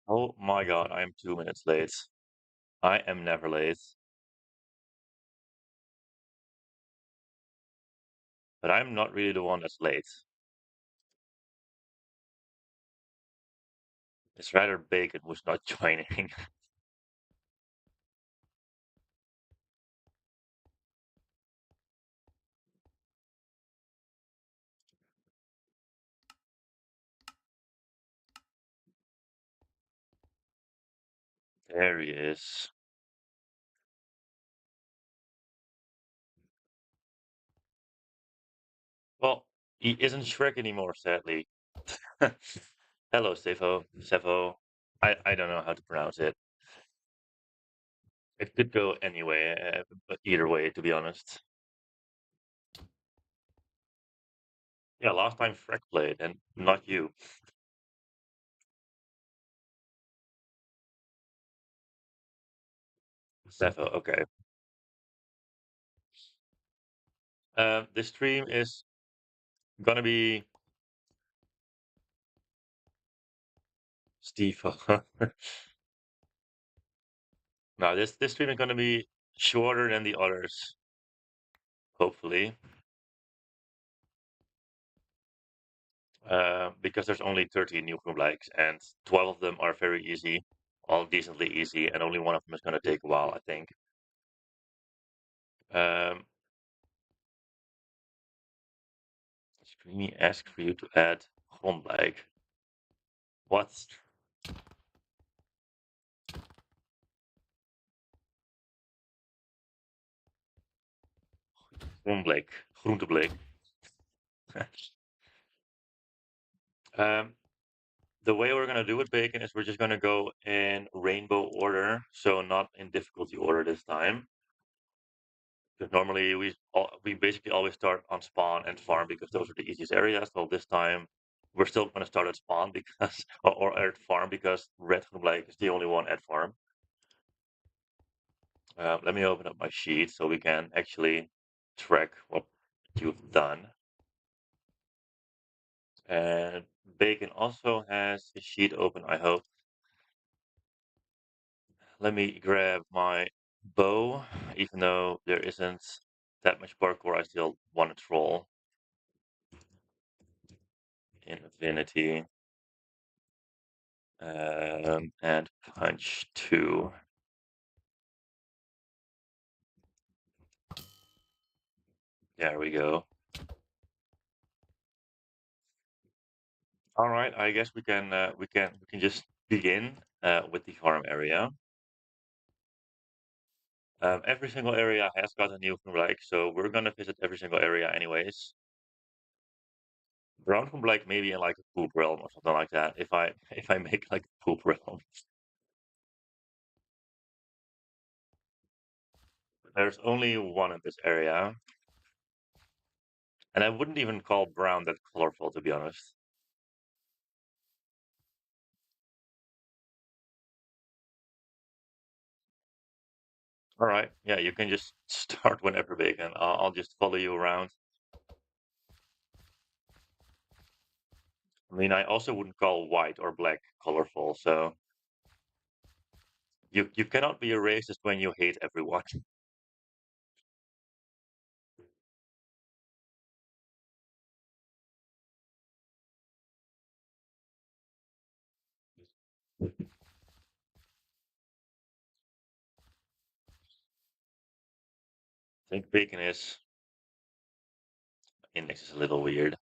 Oh my god, I am 2 minutes late. I am never late, but I'm not really the one that's late. It's rather Bacon who's not joining. There he is. Well, he isn't Shrek anymore, sadly. Hello, Stefo. Sefo. I don't know how to pronounce it. It could go anyway, but either way, to be honest. Yeah, last time Shrek played, and not you. Sefo, okay. This stream is gonna be Stefo. No, this stream is gonna be shorter than the others, hopefully. Because there's only 13 new groenblijks, and 12 of them are very easy, all decently easy, and only one of them is gonna take a while, I think. Um, Streamy asked for you to add groenblijk. What? Groenblijk, groenteblik. Um, the way we're gonna do it, Bacon, is we're just gonna go in rainbow order, so not in difficulty order this time. Because normally we basically always start on spawn and farm because those are the easiest areas. So this time we're still gonna start at spawn because or at farm because red Groenblijk is the only one at farm. Let me open up my sheet so we can actually track what you've done. And Bacon also has his sheet open, I hope. Let me grab my bow, even though there isn't that much parkour, I still want to troll. Infinity. And punch 2. There we go. All right, I guess we can just begin with the farm area. Every single area has got a new like, so we're gonna visit every single area anyways. Brown from like maybe in like a poop realm or something like that. If I make like a poop realm, there's only one in this area, and I wouldn't even call brown that colorful to be honest. All right, yeah, you can just start whenever big, and I'll just follow you around. I mean, I also wouldn't call white or black colorful, so you cannot be a racist when you hate everyone. I think bacon is index is a little weird.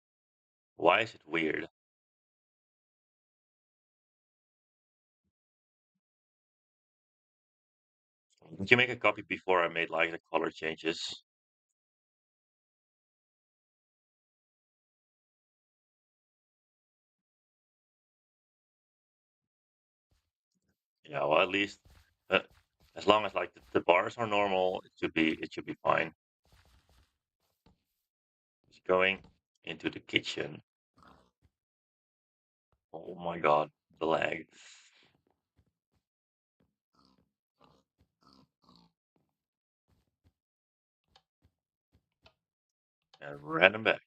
Why is it weird? Did you make a copy before I made like the color changes? Yeah, well, at least uh, as long as like the bars are normal, it should be fine. Just going into the kitchen. Oh my god, the lag. And random back.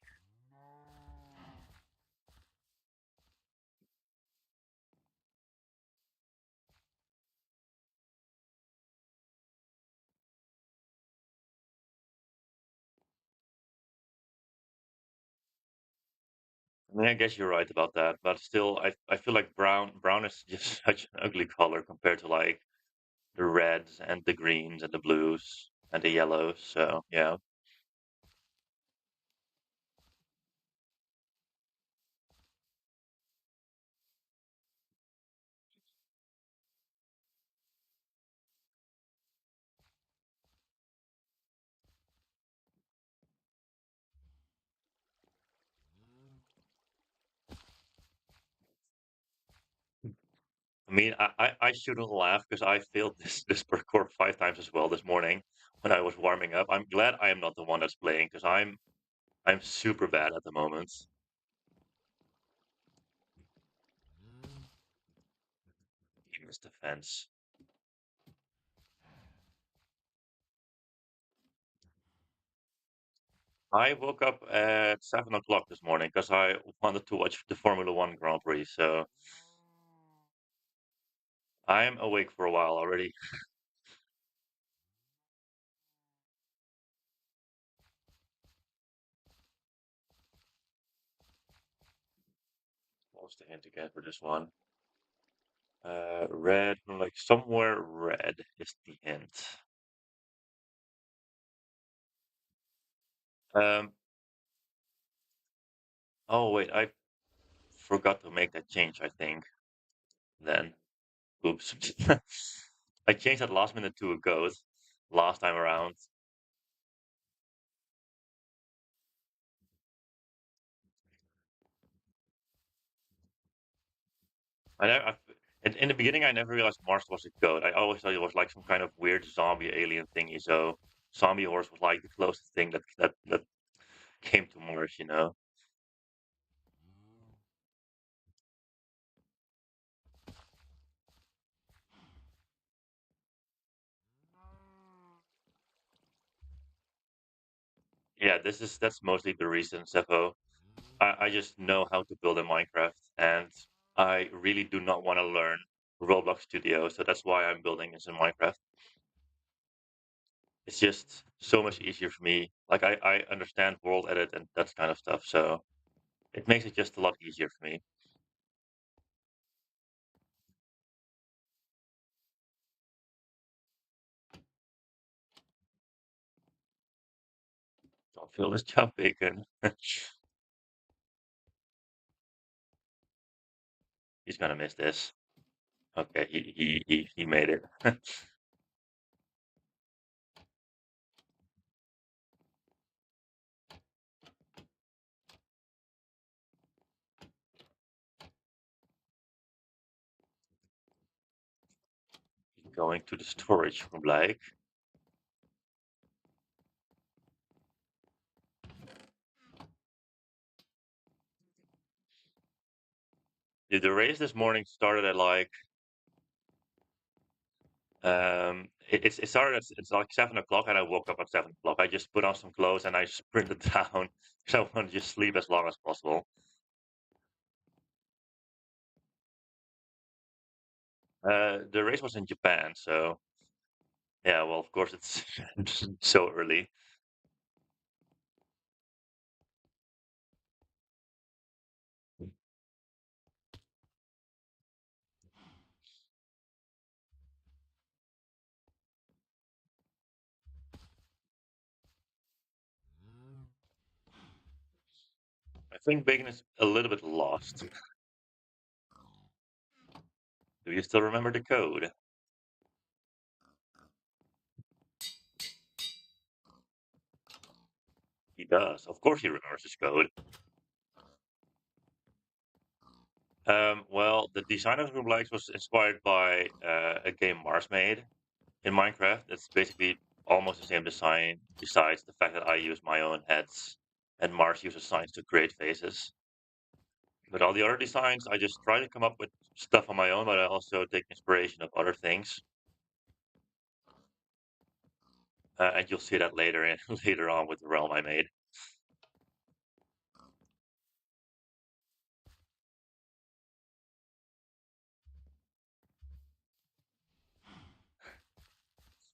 I mean, I guess you're right about that, but still, I feel like brown is just such an ugly color compared to like the reds and the greens and the blues and the yellows. So yeah, I mean, I shouldn't laugh because I failed this parkour 5 times as well this morning when I was warming up. I'm glad I am not the one that's playing because I'm super bad at the moment. He missed the fence. I woke up at 7 o'clock this morning because I wanted to watch the Formula One Grand Prix. So I'm awake for a while already. What was the hint again for this one? Red, like somewhere red is the hint. Um, oh wait, I forgot to make that change, I think. Then, oops. I changed that last minute to a goat last time around. I in the beginning, I never realized Mars was a goat. I always thought it was like some kind of weird zombie alien thingy. So zombie horse was like the closest thing that came to Mars, you know? Yeah, that's mostly the reason, Seppo. I just know how to build in Minecraft, and I really do not want to learn Roblox Studio, so that's why I'm building this in Minecraft. It's just so much easier for me. Like I understand world edit and that kind of stuff, so it makes it just a lot easier for me. Don't feel this job bacon. He's gonna miss this. Okay, he made it. Going to the storage room, like. The race this morning started at like it started at it's like 7 o'clock and I woke up at 7 o'clock. I just put on some clothes and I sprinted down because I want to just sleep as long as possible. The race was in Japan, so yeah, well, of course it's so early. I think Bacon is a little bit lost. Do you still remember the code? He does. Of course he remembers his code. Well, the design of groenblijks was inspired by a game Mars made in Minecraft. It's basically almost the same design, besides the fact that I use my own heads and Mars uses signs to create faces. But all the other designs, I just try to come up with stuff on my own, but I also take inspiration of other things. And you'll see that later in later on with the realm I made.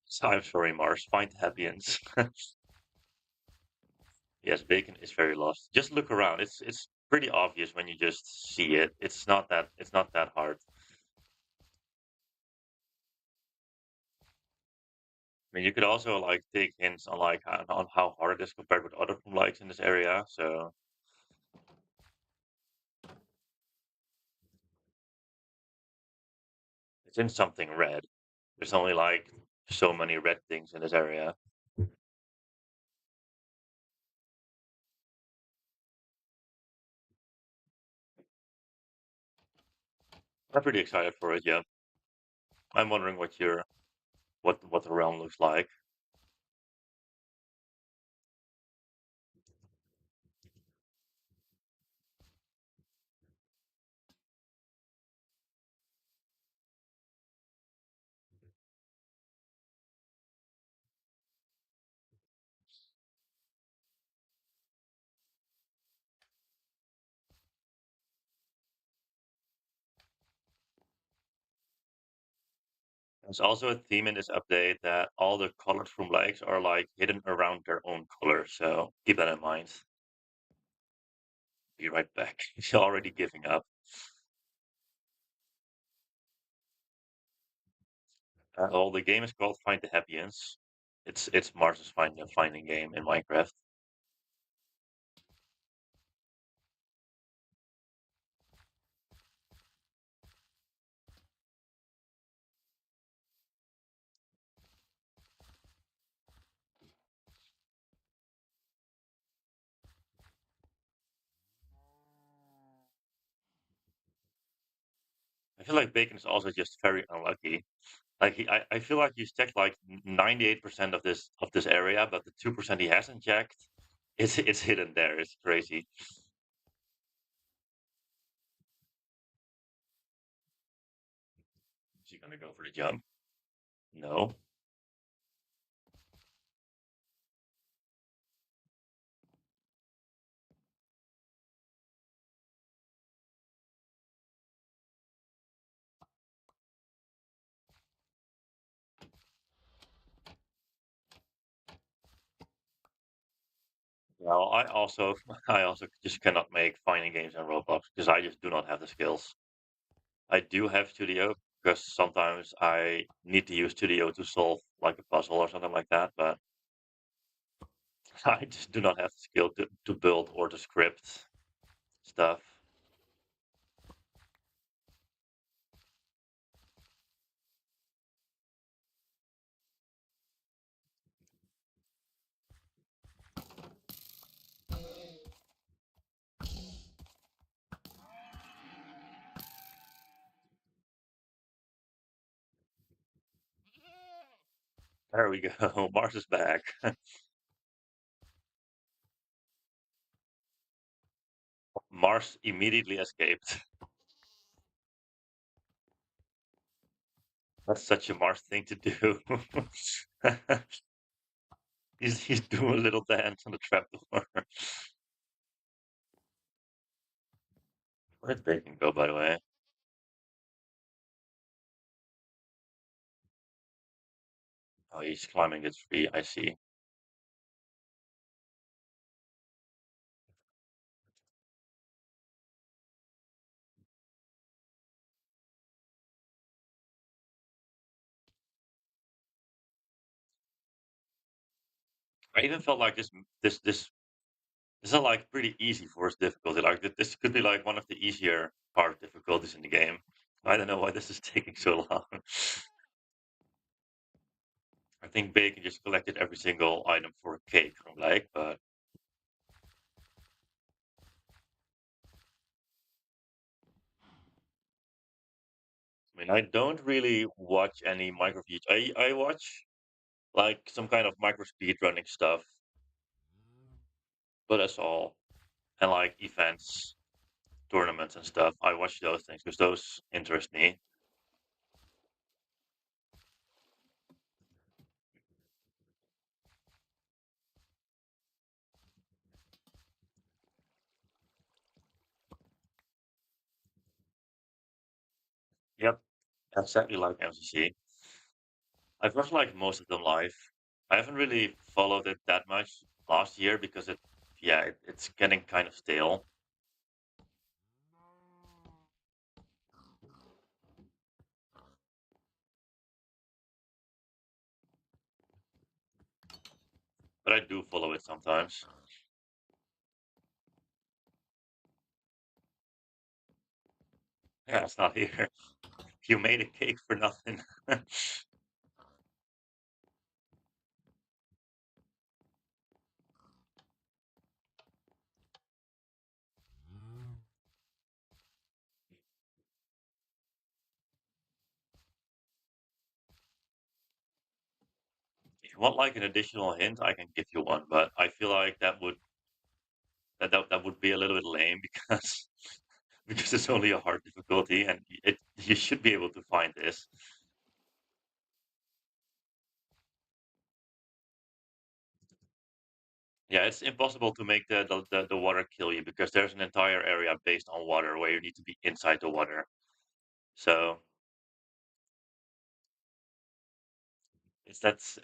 So I'm sorry, Mars. Find the happy ends. Yes, bacon is very lost. Just look around. It's pretty obvious when you just see it. It's not that hard. I mean, you could also like take hints on like on how hard it is compared with other groenblijks in this area. So it's in something red. There's only like so many red things in this area. I'm pretty excited for it. Yeah, I'm wondering what the realm looks like. There's also a theme in this update that all the colored groenblijks are like hidden around their own color. So keep that in mind. Be right back. He's already giving up. Well, the game is called Find the Happy Ends. It's Mars's finding game in Minecraft. I feel like Bacon is also just very unlucky. Like I feel like he's checked like 98% of this area, but the 2% he hasn't checked, it's hidden there. It's crazy. Is he gonna go for the jump? No. Well, I also I also just cannot make finding games on Roblox because I just do not have the skills. I do have Studio because sometimes I need to use Studio to solve like a puzzle or something like that, but I just do not have the skill to build or to script stuff. There we go. Mars is back. Mars immediately escaped. That's such a Mars thing to do. He's doing a little dance on the trapdoor. Where'd Bacon go, by the way? Oh, he's climbing a tree. I see. I even felt like this is like pretty easy for his difficulty. Like this could be like one of the easier part difficulties in the game. I don't know why this is taking so long. I think Bacon just collected every single item for a cake from Blake, but I mean I don't really watch any micro feeds. I watch like some kind of micro speed running stuff, but that's all. And like events, tournaments and stuff. I watch those things because those interest me. Yep, exactly like MCC. I've watched like most of them live. I haven't really followed it that much last year because it Yeah, it's getting kind of stale. But I do follow it sometimes. Yeah, it's not here. You made a cake for nothing. If you want like an additional hint, I can give you one, but I feel like that would be a little bit lame because because it's only a hard difficulty and you should be able to find this. Yeah, it's impossible to make the water kill you because there's an entire area based on water where you need to be inside the water. So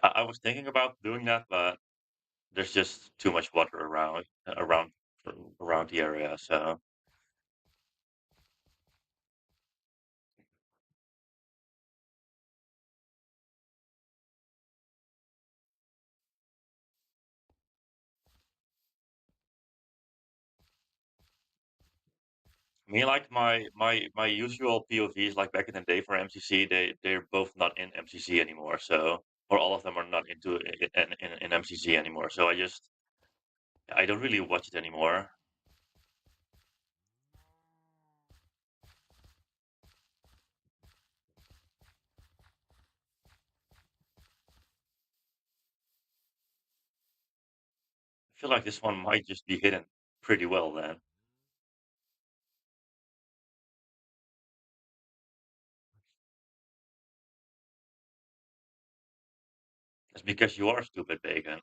I was thinking about doing that, but there's just too much water around the area. So me, like my usual POVs, like back in the day for MCC, they're both not in MCC anymore. So or all of them are not in MCC anymore. So I don't really watch it anymore. I feel like this one might just be hidden pretty well then. It's because you are stupid, Bacon.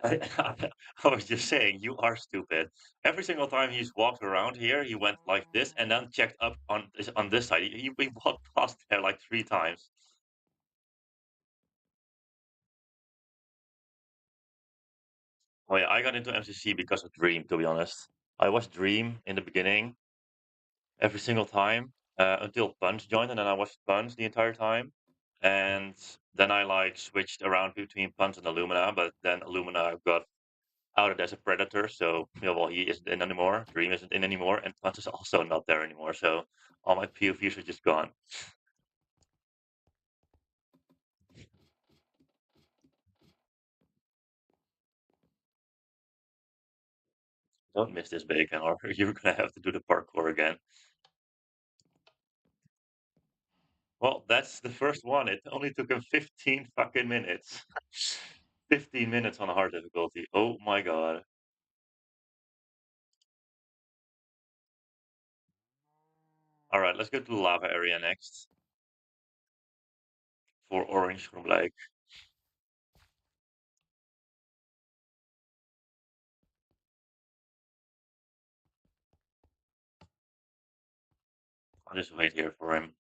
I was just saying, you are stupid. Every single time he's walked around here, he went like this and then checked up on this side. He walked past there like 3 times. Oh yeah, I got into MCC because of Dream, to be honest. I watched Dream in the beginning every single time until Punch joined, and then I watched Punch the entire time. And then I like switched around between Punch and Illumina, but then Illumina got outed as a predator, so well, he isn't in anymore. Dream isn't in anymore, and Punch is also not there anymore. So all my POVs are just gone. Don't miss this bacon, or you're gonna have to do the parkour again. Well, that's the first one. It only took him 15 fucking minutes. 15 minutes on a hard difficulty. Oh my god. All right, let's go to the lava area next for orange groenblijks. I'll just wait here for him.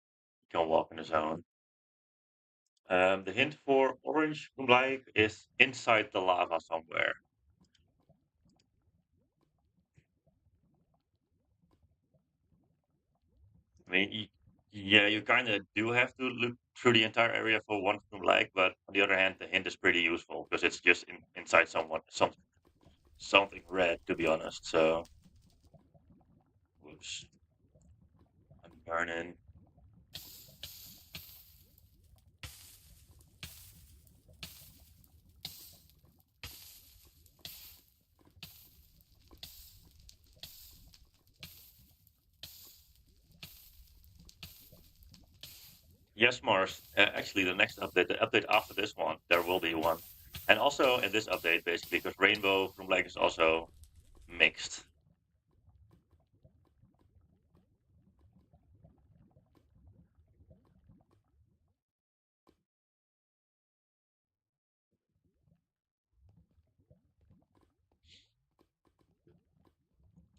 He can walk in the zone. The hint for orange groenblijk is inside the lava somewhere. I mean, yeah, you kind of do have to look through the entire area for one groenblijk, but on the other hand, the hint is pretty useful because it's just inside something red, to be honest. So, whoops, I'm burning. Yes, Mars. Actually, the next update, the update after this one, there will be one. And also in this update, basically, because Rainbow from Black is also mixed.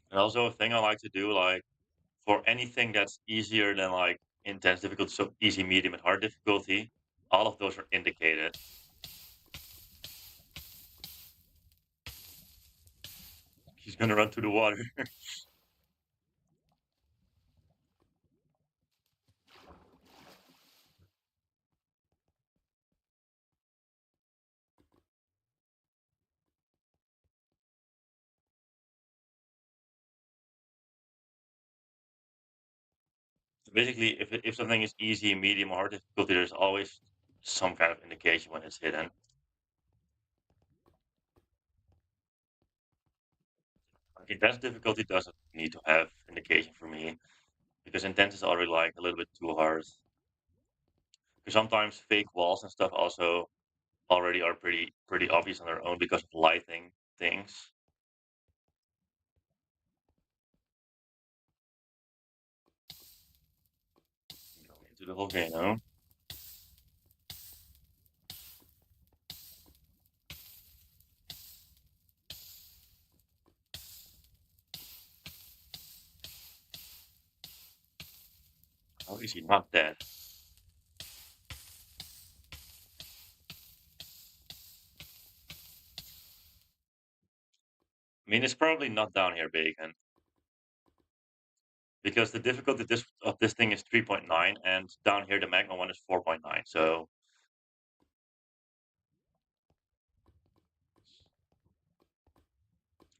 And also a thing I like to do, like for anything that's easier than like intense difficulty, so easy, medium, and hard difficulty, all of those are indicated. She's gonna run to the water. Basically, if something is easy, medium, or hard difficulty, there's always some kind of indication when it's hidden. Like intense difficulty doesn't need to have indication for me because intense is already like a little bit too hard. Because sometimes fake walls and stuff also already are pretty obvious on their own because of lighting things. Going into the volcano. How is he not dead? I mean, it's probably not down here, Bacon, because the difficulty of this thing is 3.9, and down here the magma one is 4.9. So,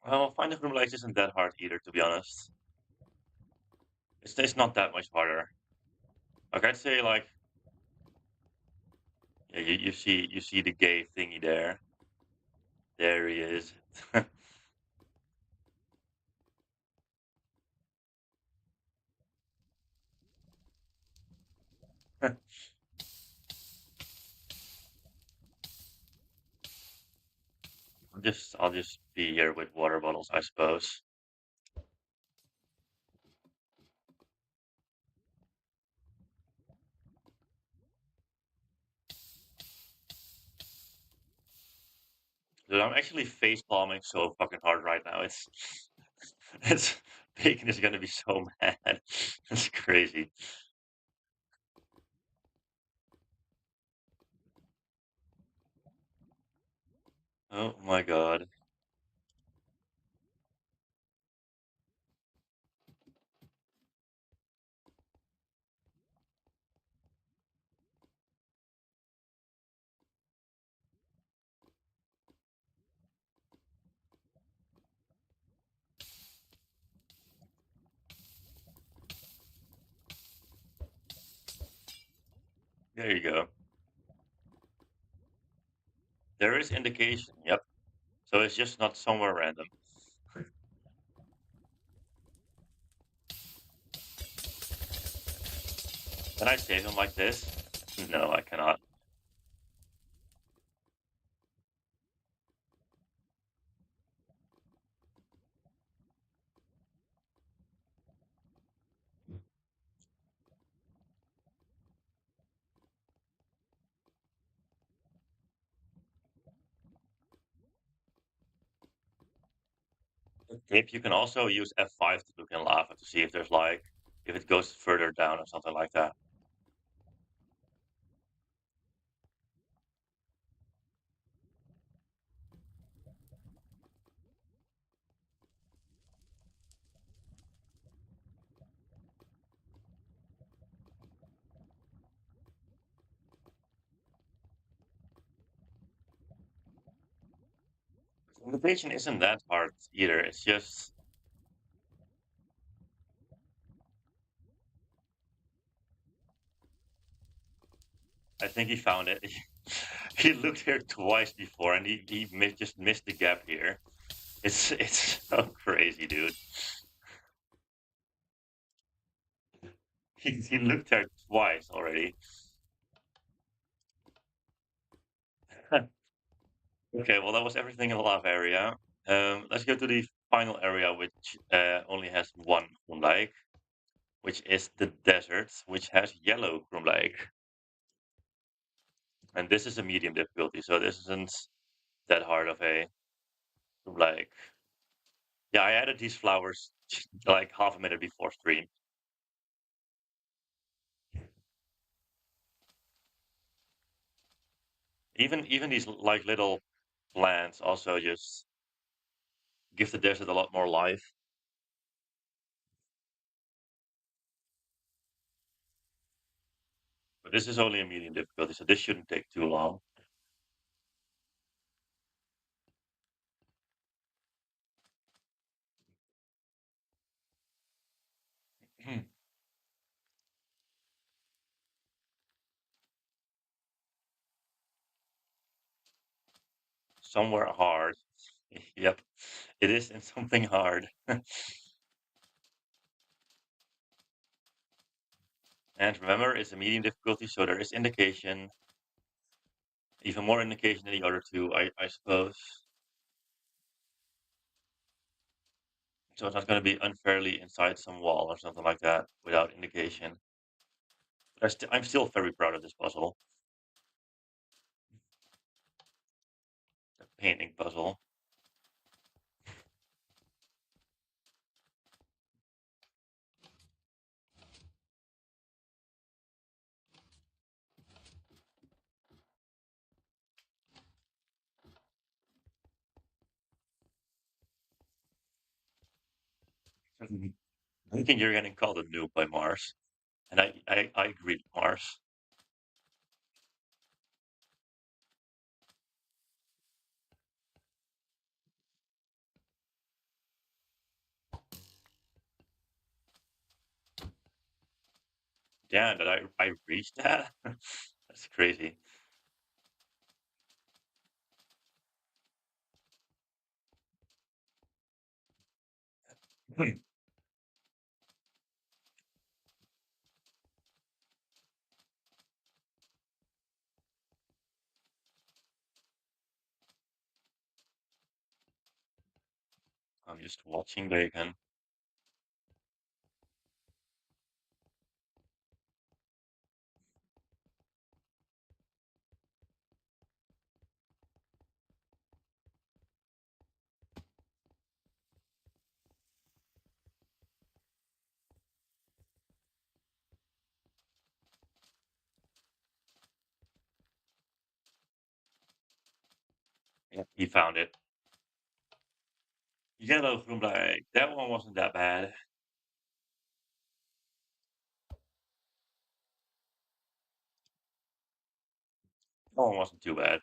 well, finding groenblijks isn't that hard either, to be honest. It's not that much harder. Like I'd say, like yeah, you see the gay thingy there. There he is. I'll just be here with water bottles, I suppose. Dude, I'm actually face palming so fucking hard right now. It's Bacon is gonna be so mad. It's crazy. Oh my god. There you go. There is indication. Yep. So it's just not somewhere random. Can I save him like this? No, I cannot. If you can also use F5 to look in lava to see if there's like if it goes further down or something like that. Invitation isn't that hard either. It's just I think he found it. He looked here twice before and just missed the gap here. It's so crazy, dude. He looked there twice already. Okay, well that was everything in the lava area. Let's go to the final area, which only has one groenblijk, which is the desert, which has yellow groenblijk. And this is a medium difficulty, so this isn't that hard of a groenblijk. Yeah, I added these flowers like half a minute before stream. Even these like little plants also just give the desert a lot more life. But this is only a medium difficulty, so this shouldn't take too long. Somewhere hard. Yep, it is in something hard. And remember, it's a medium difficulty, so there is indication, even more indication than the other two, I suppose. So it's not going to be unfairly inside some wall or something like that without indication. But I'm still very proud of this puzzle, the painting puzzle. Mhm. I think you're getting called a noob by Mars, and I agree with Mars. Damn, that I reached that. That's crazy. I'm just watching Bacon. Yeah, he found it. Yellow from black. That one wasn't that bad. That one wasn't too bad.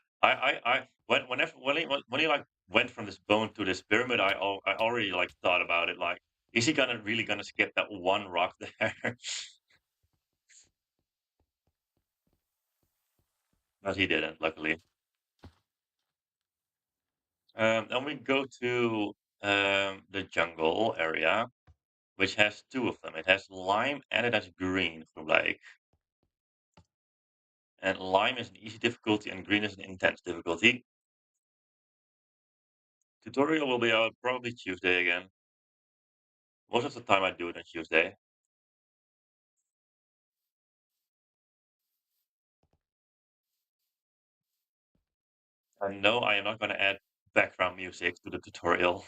When he like went from this bone to this pyramid, I already like thought about it. Like, is he gonna really gonna skip that one rock there? But he didn't, luckily. Then we go to the jungle area, which has two of them. It has lime and it has green from like. And lime is an easy difficulty and green is an intense difficulty. Tutorial will be out probably Tuesday again. Most of the time I do it on Tuesday. And no, I am not going to add background music to the tutorial.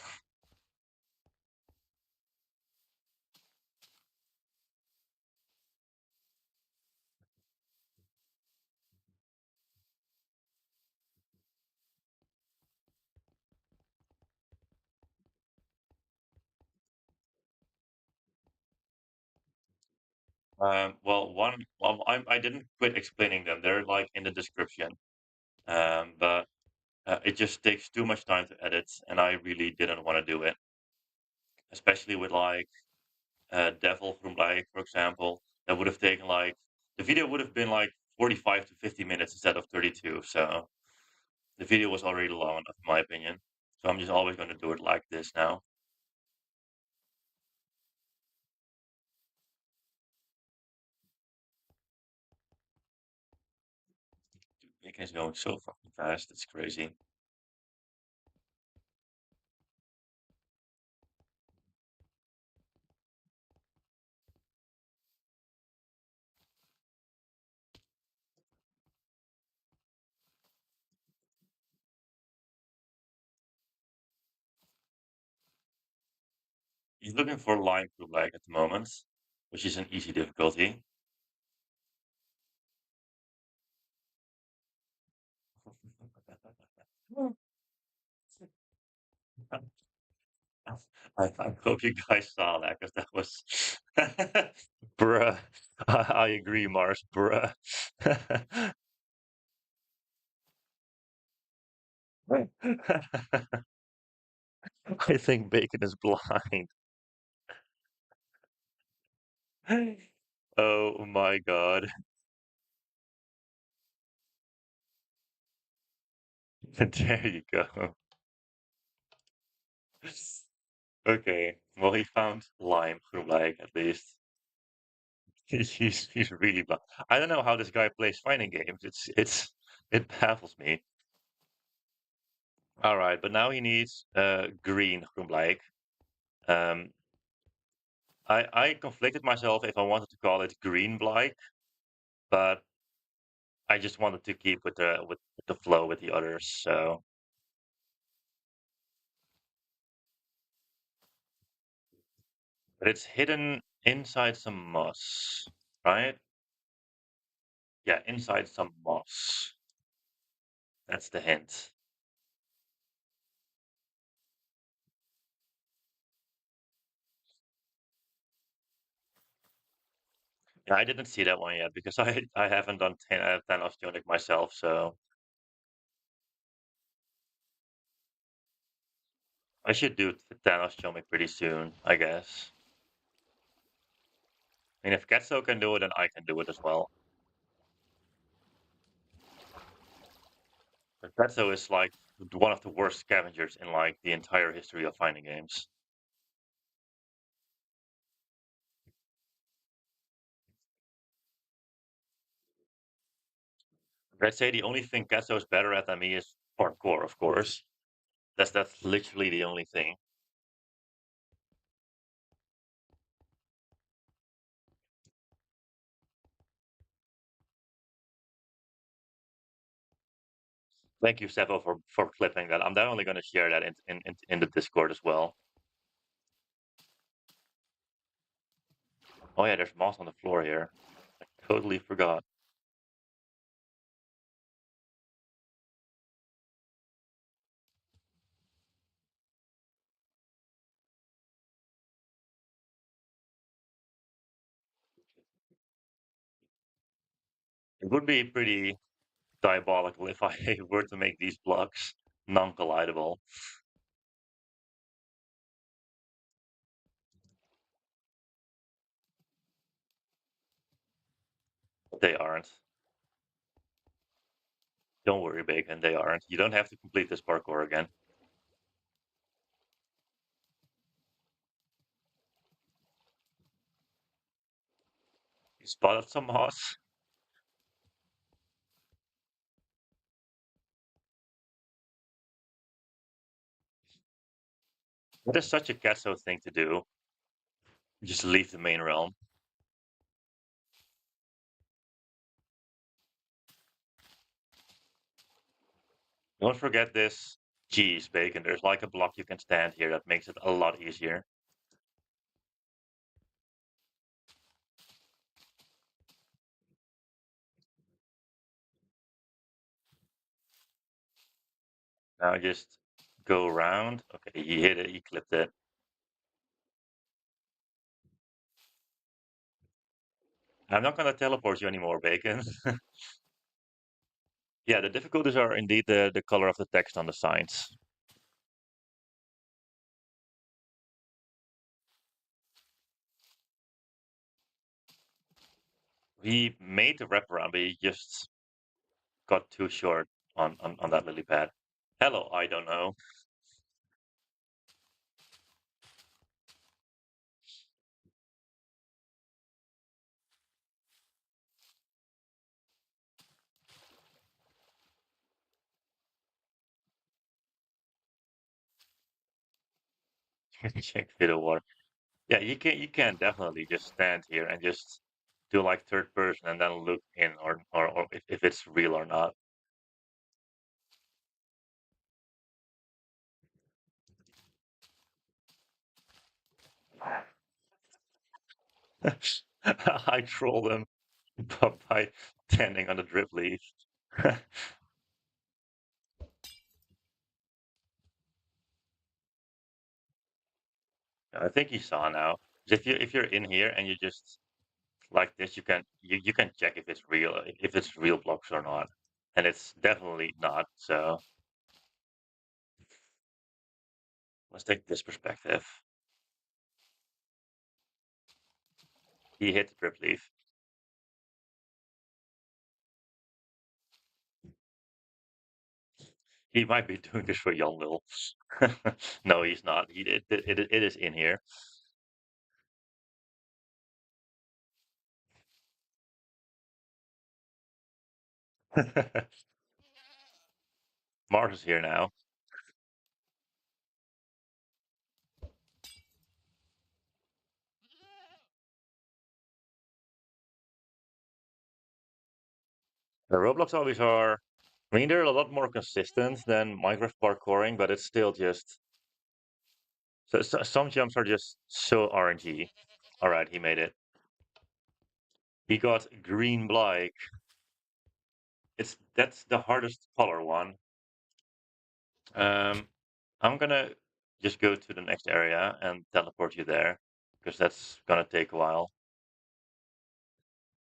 I didn't quit explaining them. They're like in the description. But it just takes too much time to edit, and I really didn't want to do it, especially with like Devil from like, for example. That would have taken like the video would have been like 45 to 50 minutes instead of 32. So the video was already long enough, in my opinion. So I'm just always going to do it like this now. It is going so fucking fast. It's crazy. He's looking for line to black at the moment, which is an easy difficulty. I hope you guys saw that because that was, bruh. I agree, Mars, bruh. I think Bacon is blind. Oh my God. There you go. Okay. Well, he found lime groenblijk at least. He's really blind. I don't know how this guy plays fighting games. It baffles me. All right, but now he needs green groenblijk. Um, I conflicted myself if I wanted to call it green blijk, but I just wanted to keep with the flow with the others. So, but it's hidden inside some moss, right? Yeah, inside some moss. That's the hint. Yeah, I didn't see that one yet because I haven't done 10 osteonic myself. So I should do 10 osteonic pretty soon, I guess. I mean, if Ketso can do it, then I can do it as well. But Ketso is like one of the worst scavengers in like the entire history of fighting games. I'd say the only thing Ketso is better at than me is parkour, of course. That's literally the only thing. Thank you, Seppo, for clipping that. I'm definitely going to share that in the Discord as well. Oh yeah, there's moss on the floor here. I totally forgot. It would be pretty diabolical if I were to make these blocks non-collidable. They aren't. Don't worry, Bacon, they aren't. You don't have to complete this parkour again. You spotted some moss. That is such a Casso thing to do. Just leave the main realm. Don't forget this. Jeez, Bacon, there's like a block you can stand here that makes it a lot easier. Now just go around. Okay, he hit it, he clipped it. I'm not gonna teleport you anymore, Bacon. Yeah, the difficulties are indeed the color of the text on the signs. He made the wraparound, but he just got too short on that lily pad. Hello, I don't know. Check the water. Yeah, you can definitely just stand here and just do like third person and then look in or if it's real or not. I trolled him by standing on the drip leaf. I think he saw now. 'Cause if you're in here and you just like this, you can check if it's real blocks or not, and it's definitely not. So let's take this perspective. He hit the drip leaf. He might be doing this for Jan Lil. No, he's not. It is in here. Mars is here now. The Roblox hobbies are, I mean, they're a lot more consistent than Minecraft parkouring, but it's still just, some jumps are just so RNG. All right, he made it. He got groenblijks. That's the hardest color one. Um, I'm gonna just go to the next area and teleport you there because that's gonna take a while.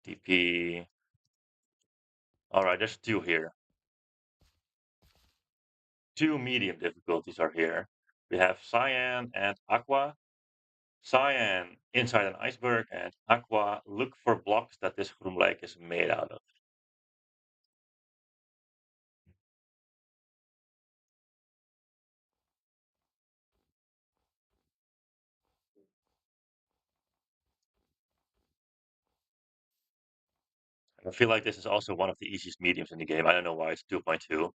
TP. All right, there's two here. Two medium difficulties are here. We have cyan and aqua. Cyan, inside an iceberg, and aqua, look for blocks that this groenblijk is made out of. I feel like this is also one of the easiest mediums in the game. I don't know why it's 2.2.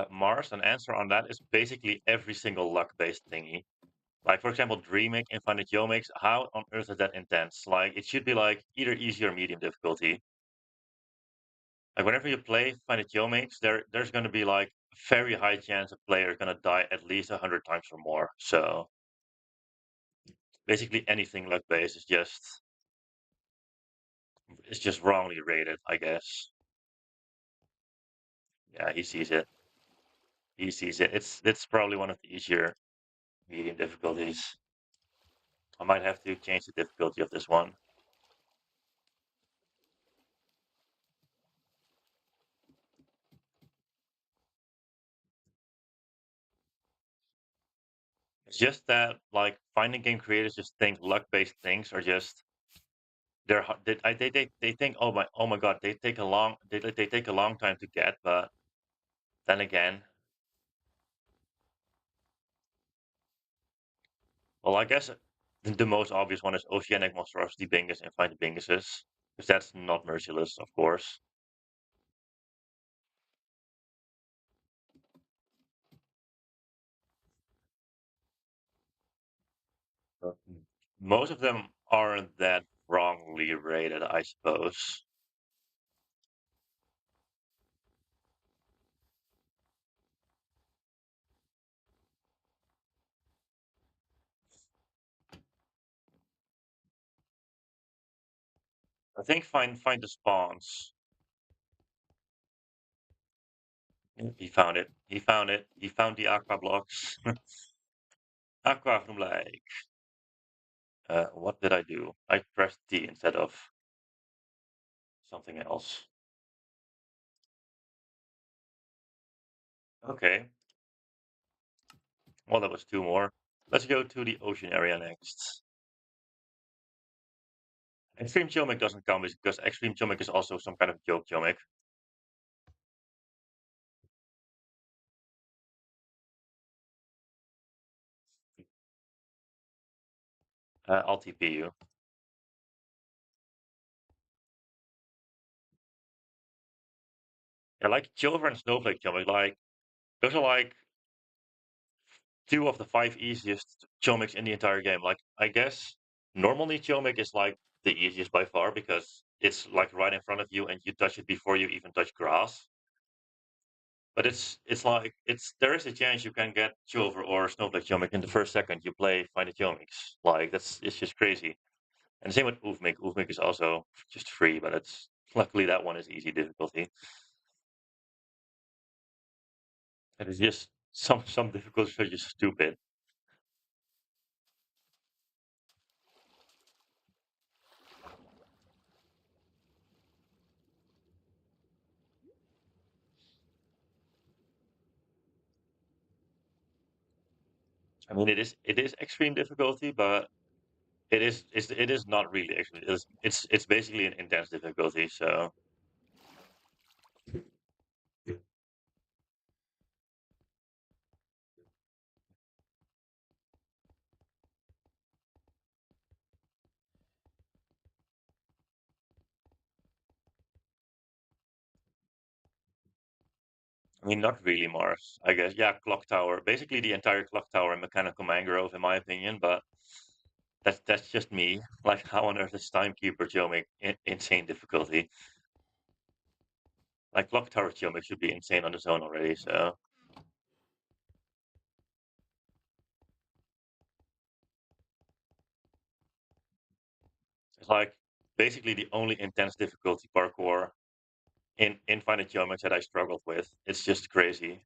Mars, an answer on that is basically every single luck-based thingy. Like, for example, Dreaming, Infinite Geomics, how on earth is that intense? Like, it should be like either easy or medium difficulty. Like, whenever you play Infinite Geomics, there's going to be like very high chance a player is going to die at least 100 times or more. So basically anything luck-based is just, it's just wrongly rated, I guess. Yeah, he sees it. He sees it. It's probably one of the easier medium difficulties. I might have to change the difficulty of this one. It's just that like finding game creators just think luck-based things are just they think oh my god they take a long time to get, but then again, well, I guess the most obvious one is Oceanic Monstrosity Bingus and Find the Binguses, because that's not merciless, of course. But most of them aren't that wrongly rated, I suppose. I think find the spawns. He found it. He found it. He found the aqua blocks. Aqua from like, what did I do? I pressed T instead of something else. Okay. Well, that was two more. Let's go to the ocean area next. Extreme Geomic doesn't count because Extreme Geomic is also some kind of joke geomic. I'll TP you. Yeah, like Jover and Snowflake geomic, like those are like two of the five easiest geomics in the entire game. Like I guess normally geomic is like the easiest by far because it's like right in front of you and you touch it before you even touch grass. But it's like it's there is a chance you can get Jover or Snowflake geomic in the first second you play Find the Geomics. Like that's it's just crazy. And same with Oofmik. Oofmik is also just free, but it's luckily that one is easy difficulty. And it's just some difficulties are just stupid. I mean, it is extreme difficulty, but it is not really actually. It's basically an intense difficulty. So I mean, not really Mars. I guess yeah, clock tower. Basically, the entire clock tower and mechanical mangrove, in my opinion. But that's just me. Like, how on earth is timekeeper geomic insane difficulty? Like, clock tower geomic should be insane on its own already. So it's like basically the only intense difficulty parkour in Infinite Geometry that I struggled with. It's just crazy.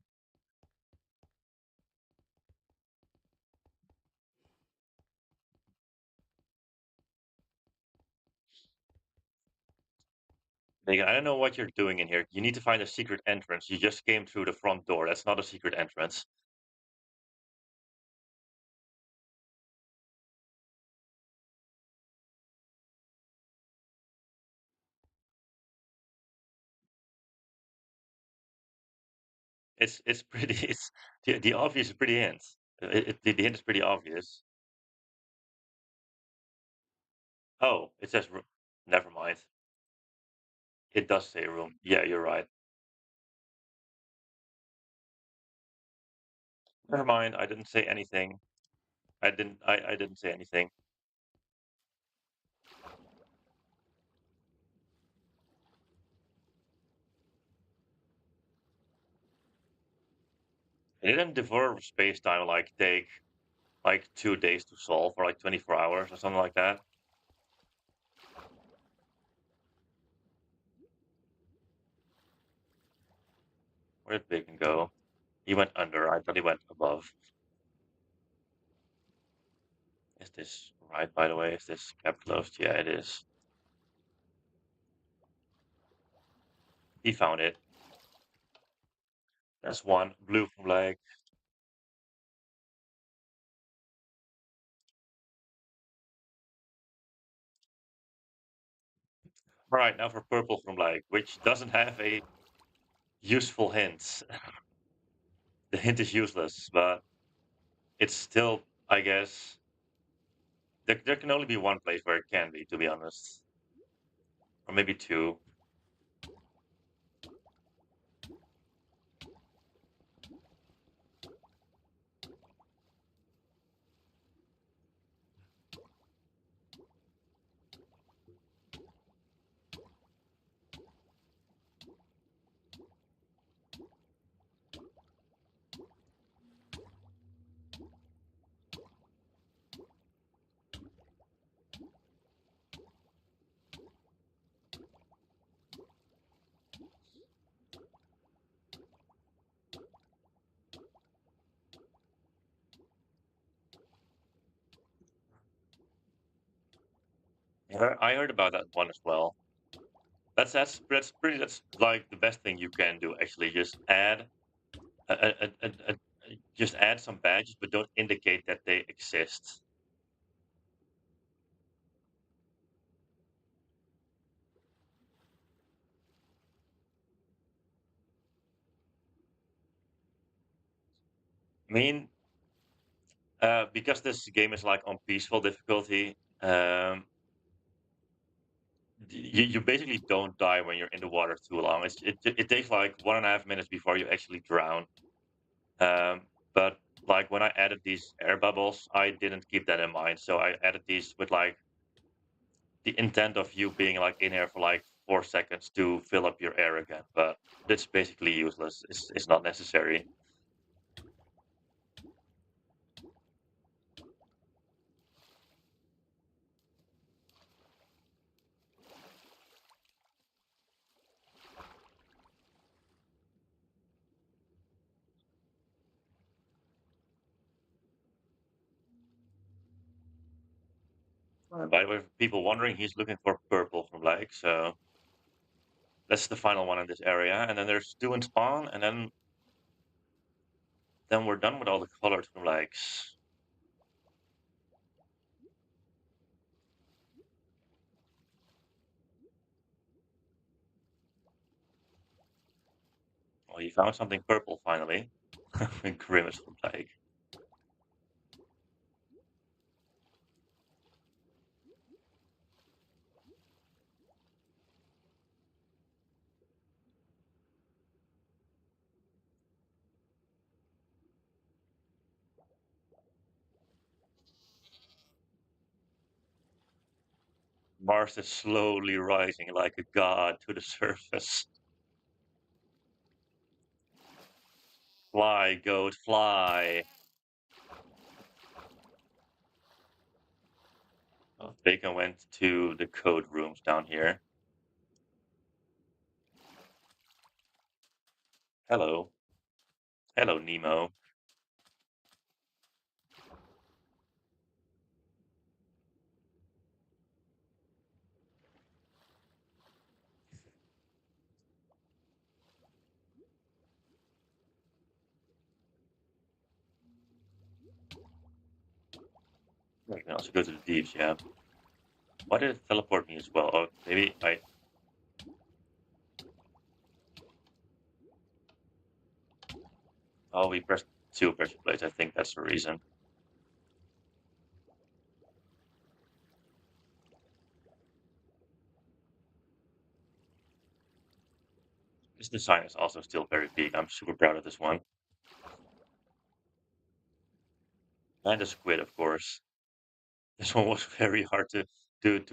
Megan, I don't know what you're doing in here. You need to find a secret entrance. You just came through the front door. That's not a secret entrance. It's pretty. It's the obvious is pretty hint. The hint is pretty obvious. Oh, it says never mind. It does say room. Yeah, you're right. Never mind. I didn't say anything. I didn't say anything. It didn't devour space time like take like 2 days to solve or like 24 hours or something like that. Where did Bacon go? He went under. I thought he went above. Is this right, by the way? Is this kept closed? Yeah, it is. He found it. That's one. Blue from leg. All right, now for purple from leg, which doesn't have a useful hint. The hint is useless, but it's still, I guess, there can only be one place where it can be, to be honest. Or maybe two. Yeah, I heard about that one as well. That's pretty. That's like the best thing you can do. Actually, just add just add some badges, but don't indicate that they exist. I mean, because this game is like on peaceful difficulty, you basically don't die when you're in the water too long. It takes like 1.5 minutes before you actually drown. Um, but like when I added these air bubbles, I didn't keep that in mind. So I added these with like the intent of you being like in here for like 4 seconds to fill up your air again. But that's basically useless. It's not necessary. By the way, for people wondering, he's looking for purple from like, so that's the final one in this area. And then there's two in spawn, and then we're done with all the colored from likes. Oh, he found something purple finally. Grimace from like. Mars is slowly rising like a god to the surface. Fly, goat, fly. Oh, Bacon went to the code rooms down here. Hello. Hello, Nemo. I can also go to the deeps, yeah. Why did it teleport me as well? Oh, maybe I... Oh, we pressed two pressure plates. I think that's the reason. This design is also still very big. I'm super proud of this one. And the squid, of course. This one was very hard to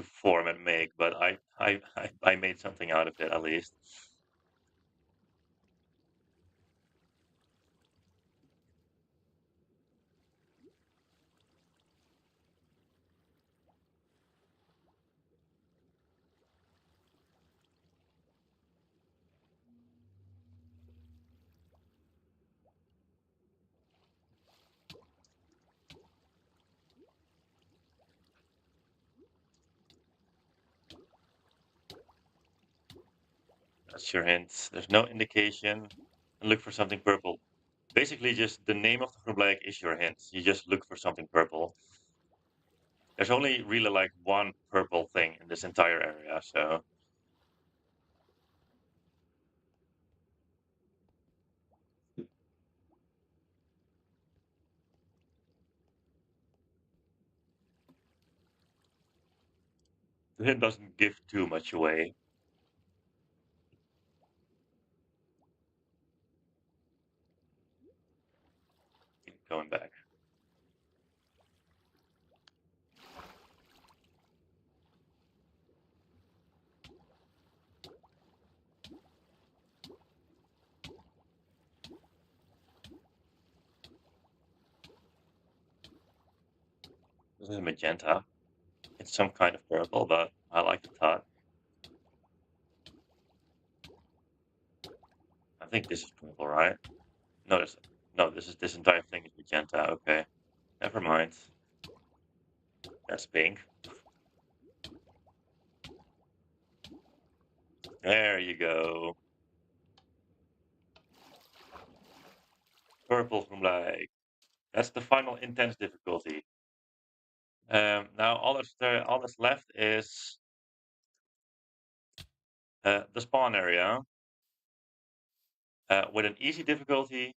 form and make, but I made something out of it at least. That's your hint. There's no indication. And look for something purple. Basically, just the name of the groenblijk is your hint. You just look for something purple. There's only really like one purple thing in this entire area, so the hint doesn't give too much away. Keep going back. This is magenta. It's some kind of purple, but I like the thought. I think this is purple, right? No, this entire thing is magenta. Okay, never mind. That's pink. There you go. Purple from like. That's the final intense difficulty. Now all that's left is the spawn area with an easy difficulty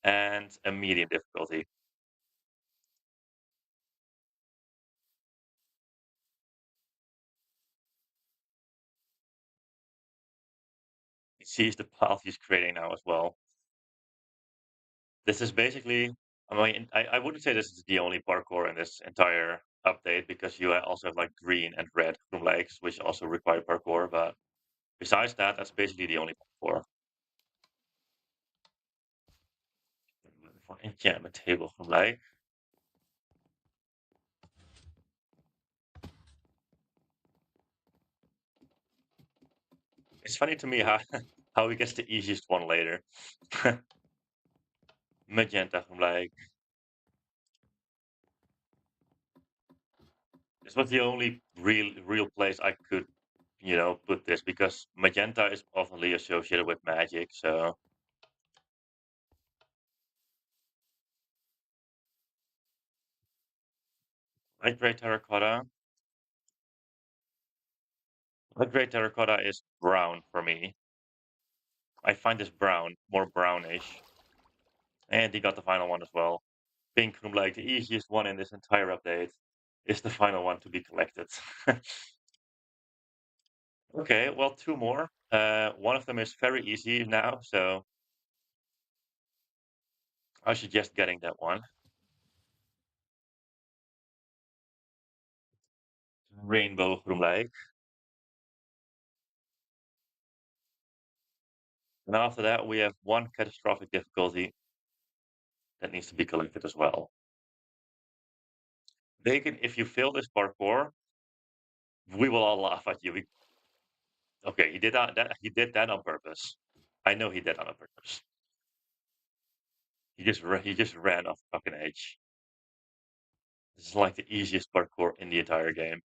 and a medium difficulty. It sees the path he's creating now as well. This is basically, I mean, I wouldn't say this is the only parkour in this entire update because you also have like green and red groenblijks, which also require parkour. But besides that, that's basically the only parkour. For enchantment table groenblijk. It's funny to me how how he gets the easiest one later. Magenta groenblijk. This was the only real place I could, put this because magenta is oftenly associated with magic. So light gray terracotta. Light gray terracotta is brown for me. I find this brown, more brownish. And he got the final one as well. Pink from like the easiest one in this entire update is the final one to be collected. Okay, well, two more. One of them is very easy now, so I suggest getting that one. Rainbow groenblijks. And after that, we have one catastrophic difficulty that needs to be collected as well. Bacon, if you fail this parkour, we will all laugh at you. Okay, he did that on purpose. I know he did that on purpose. He just ran off the fucking edge. This is like the easiest parkour in the entire game.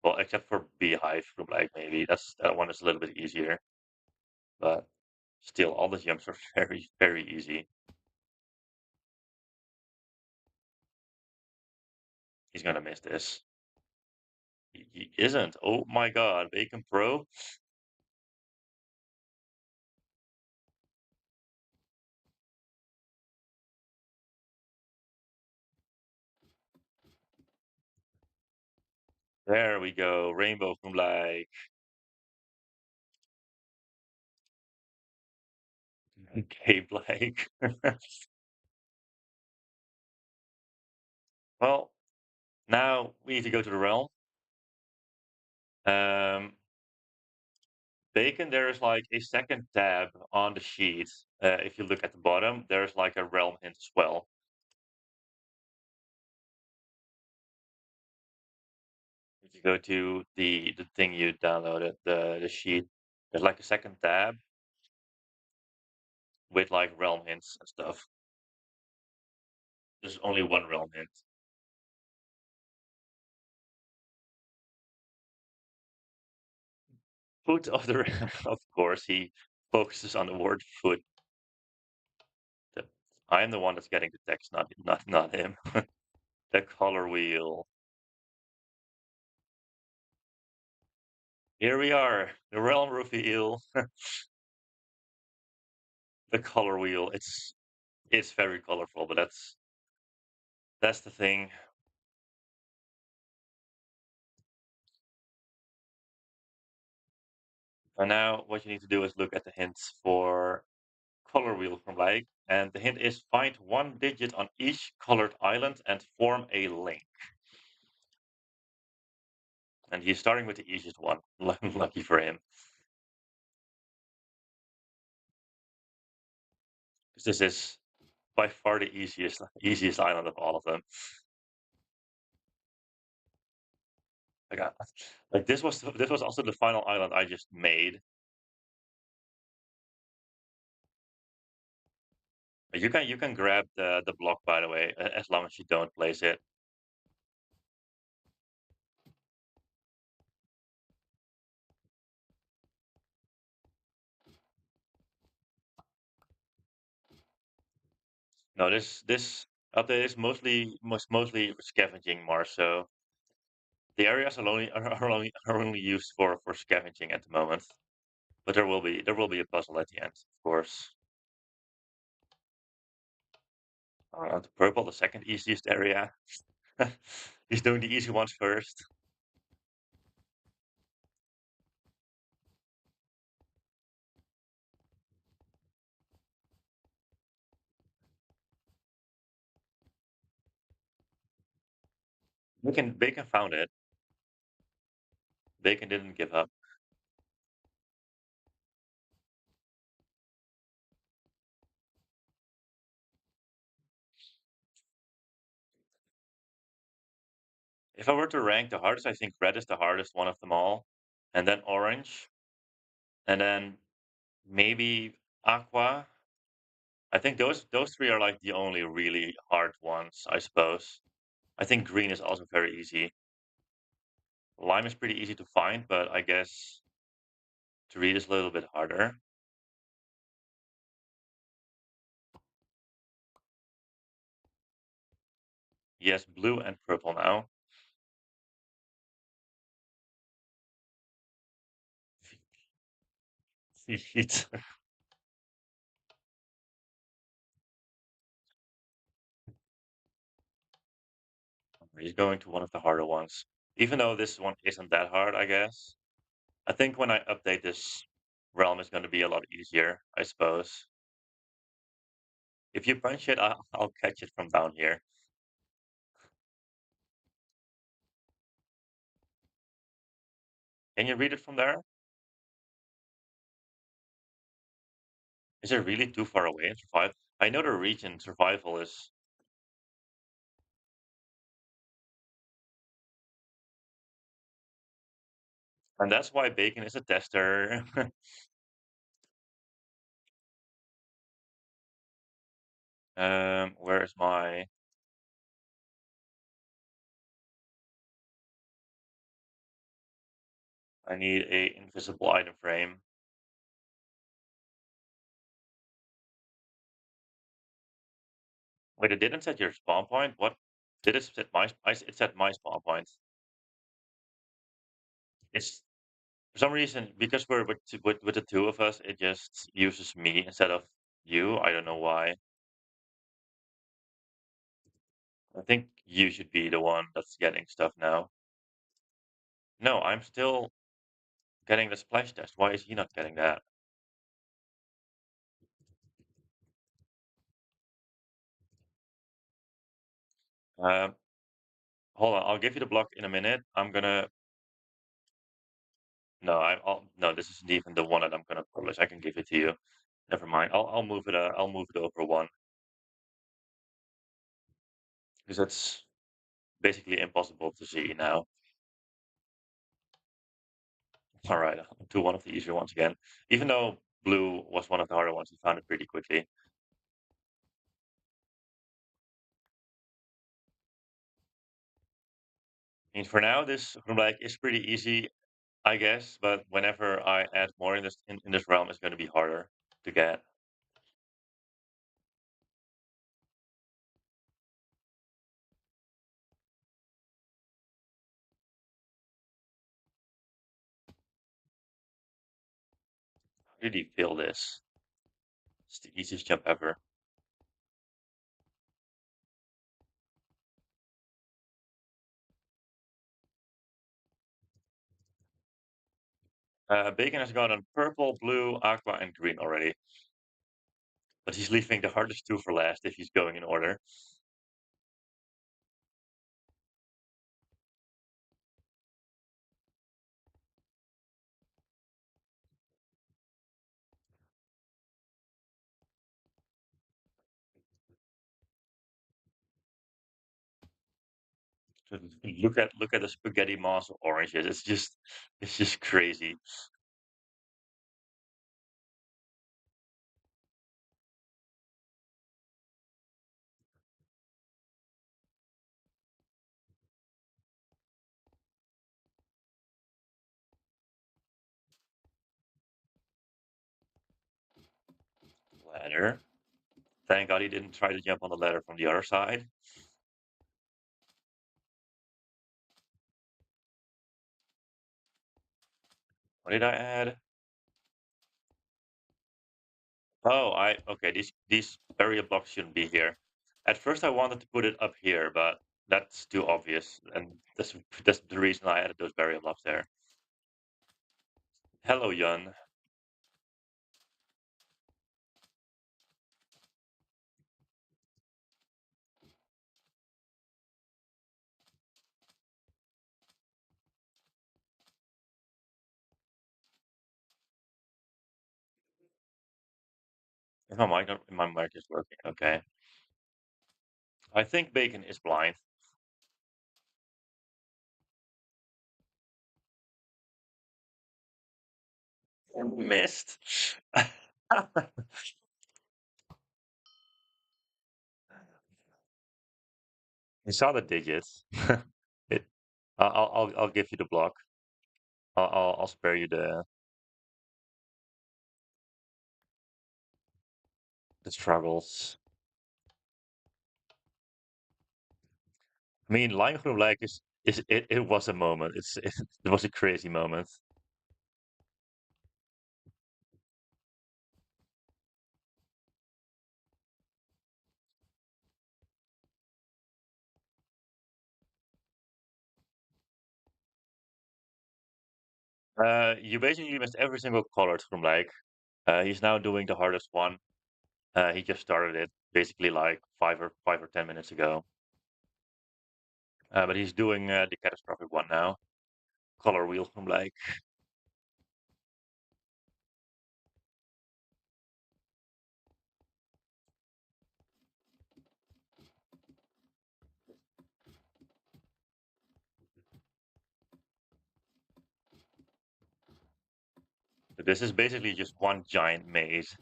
Well, except for Beehive from like maybe that one is a little bit easier, but still, all the jumps are very easy. He's gonna miss this. He isn't. Oh my God, Bacon Pro. There we go. Rainbow from like Cape like. Well, now we need to go to the realm. Um, Bacon, there is like a second tab on the sheet. If you look at the bottom, there's like a realm hint as well. If you go to the thing you downloaded, the sheet, there's like a second tab with like realm hints and stuff. There's only one realm hint. Foot of the of course he focuses on the word foot. I am the one that's getting the text, not him. The color wheel. Here we are, the realm reveal. The color wheel. It's very colorful, but that's the thing. And now what you need to do is look at the hints for color wheel from like, and the hint is find one digit on each colored island and form a link. And he's starting with the easiest one. Lucky for him, because this is by far the easiest island of all of them. I got like this was also the final island I just made. You can grab the block, by the way, as long as you don't place it. No, this update is mostly scavenging more. So the areas are only used for scavenging at the moment. But there will be a puzzle at the end, of course. The purple, the second easiest area. He's doing the easy ones first. Bacon found it. Bacon didn't give up. If I were to rank the hardest, I think red is the hardest one of them all, and then orange, and then maybe aqua. I think those three are like the only really hard ones, I suppose. I think green is also very easy. Lime is pretty easy to find, but I guess to read is a little bit harder. Yes, blue and purple now. He's going to one of the harder ones. Even though this one isn't that hard, I guess. I think when I update this realm, it's going to be a lot easier, I suppose. If you punch it, I'll catch it from down here. Can you read it from there? Is it really too far away in survival? I know the region survival is, and that's why Bacon is a tester. Where is my? I need a invisible item frame. Wait, it didn't set your spawn point. What? Did it set my? It set my spawn point. It's for some reason because we're with the two of us, it just uses me instead of you. I don't know why. I think you should be the one that's getting stuff now. No, I'm still getting the splash test. Why is he not getting that? Um, Hold on. I'll give you the block in a minute. I'm gonna. No, no. This isn't even the one that I'm gonna publish. I can give it to you. Never mind. I'll move it. I'll move it over one because it's basically impossible to see now. All right, to one of the easier ones again. Even though blue was one of the harder ones, we found it pretty quickly. I mean, for now, this like is pretty easy, I guess. But whenever I add more in in this realm, it's going to be harder to get. Really feel this. It's the easiest jump ever. Bacon has gotten purple, blue, aqua, and green already. But he's leaving the hardest two for last if he's going in order. Look at the spaghetti moss of oranges. It's just crazy. Ladder. Thank God he didn't try to jump on the ladder from the other side. What did I add? Oh, I okay. These barrier blocks shouldn't be here. At first, I wanted to put it up here, but that's too obvious, and that's the reason I added those barrier blocks there. Hello, Yun. If my mic is working. Okay. I think Bacon is blind. Missed. You saw the digits. It I'll give you the block. I'll spare you the struggles. I mean, Lion Groenblijk is it was a moment. It was a crazy moment. You basically missed every single color from like. He's now doing the hardest one. He just started it basically like 5 or 10 minutes ago. But he's doing the catastrophic one now. Color wheel from like. This is basically just one giant maze.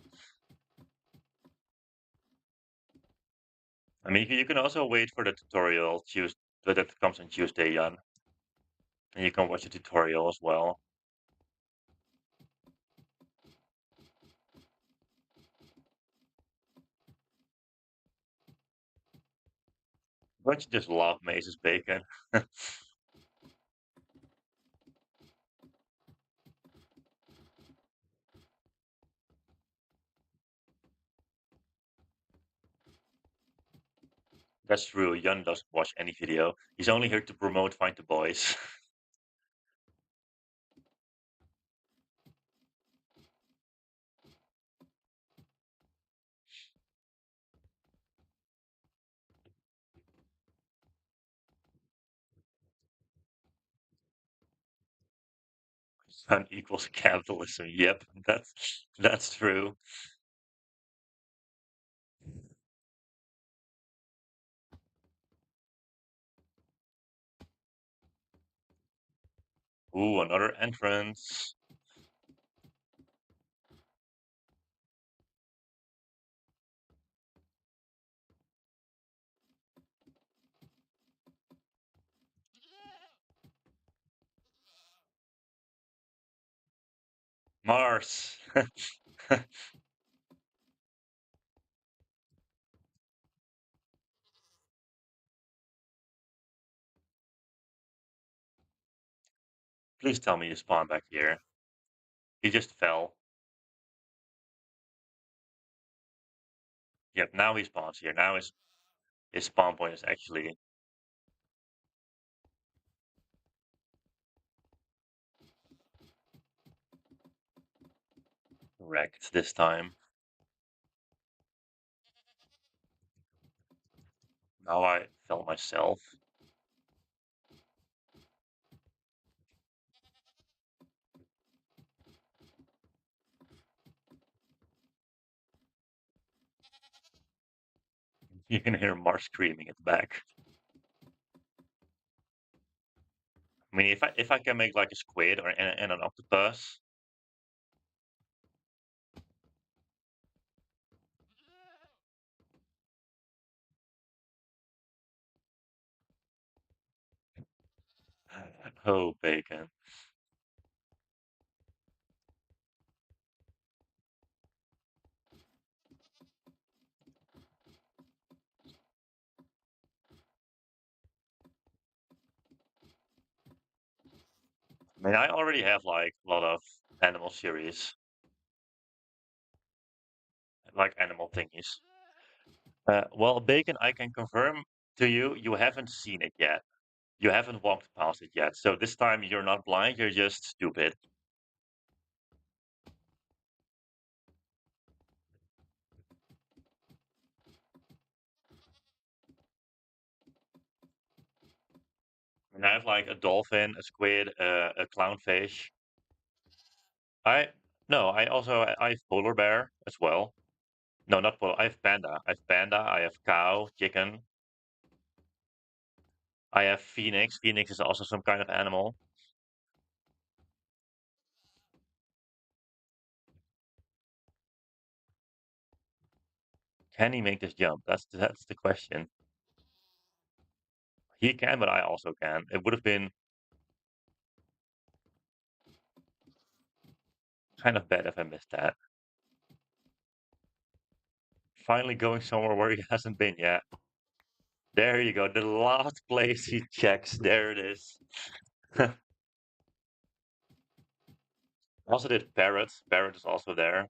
I mean, you can also wait for the tutorial Tuesday that comes on Tuesday, Jan, and you can watch the tutorial as well. Don't you just love mazes, Bacon? That's true. Jan doesn't watch any video. He's only here to promote Find the Boys. Sun equals capitalism. Yep, that's true. Ooh, another entrance. Mars. Please tell me you spawn back here. He just fell. Yep, now he spawns here. Now his spawn point is actually wrecked this time. Now I fell myself. You can hear Mars screaming at the back. I mean, if I can make like a squid and an octopus, oh bacon. I mean, I already have like a lot of animal series, like animal thingies. Well, bacon, I can confirm to you, you haven't seen it yet. You haven't walked past it yet. So this time you're not blind, you're just stupid. And I have like a dolphin, a squid, a clownfish. I no, I have polar bear as well. No, not polar. I have panda. I have panda. I have cow, chicken. I have phoenix. Phoenix is also some kind of animal. Can he make this jump? That's the question. He can, but I also can. It would have been kind of bad if I missed that. Finally going somewhere where he hasn't been yet. There you go. The last place he checks. There it is. Also did Barrett. Barrett is also there.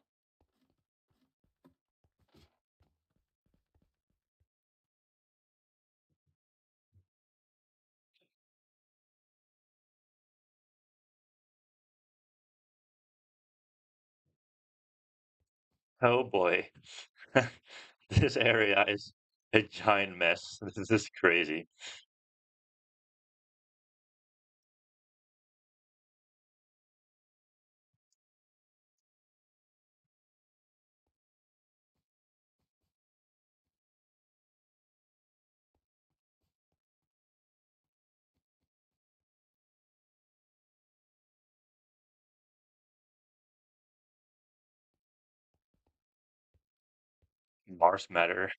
Oh boy. This area is a giant mess. This is crazy. Mars matter.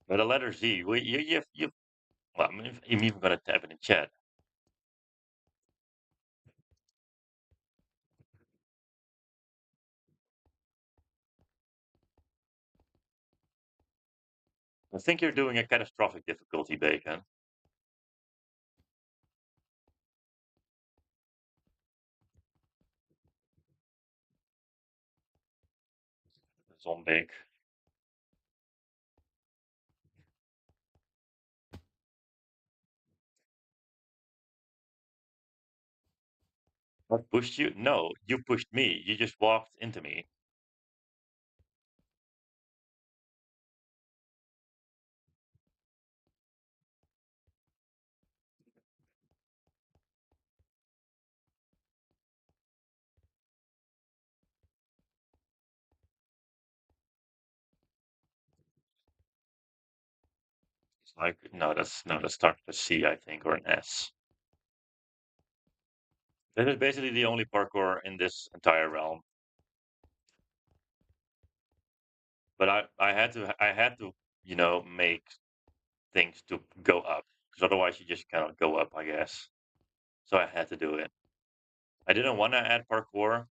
But the letter Z, well, I'm even gonna type it in chat. I think you're doing a catastrophic difficulty, Bacon. Zombie. What pushed you? No, you pushed me. You just walked into me. It's like, no, that starts with a C, I think, or an S. That is basically the only parkour in this entire realm. But I had to, make things to go up because otherwise you just cannot go up, I guess. So I had to do it. I didn't want to add parkour.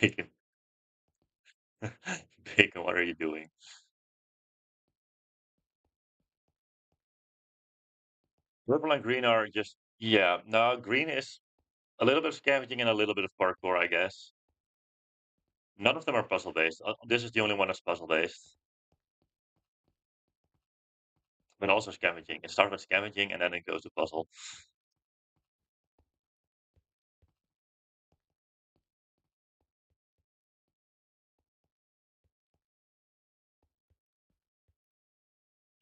Bacon, bacon, what are you doing? Purple and green are just, yeah. No, green is a little bit of scavenging and a little bit of parkour, I guess. None of them are puzzle based. This is the only one that's puzzle based, but also scavenging. It starts with scavenging and then it goes to puzzle.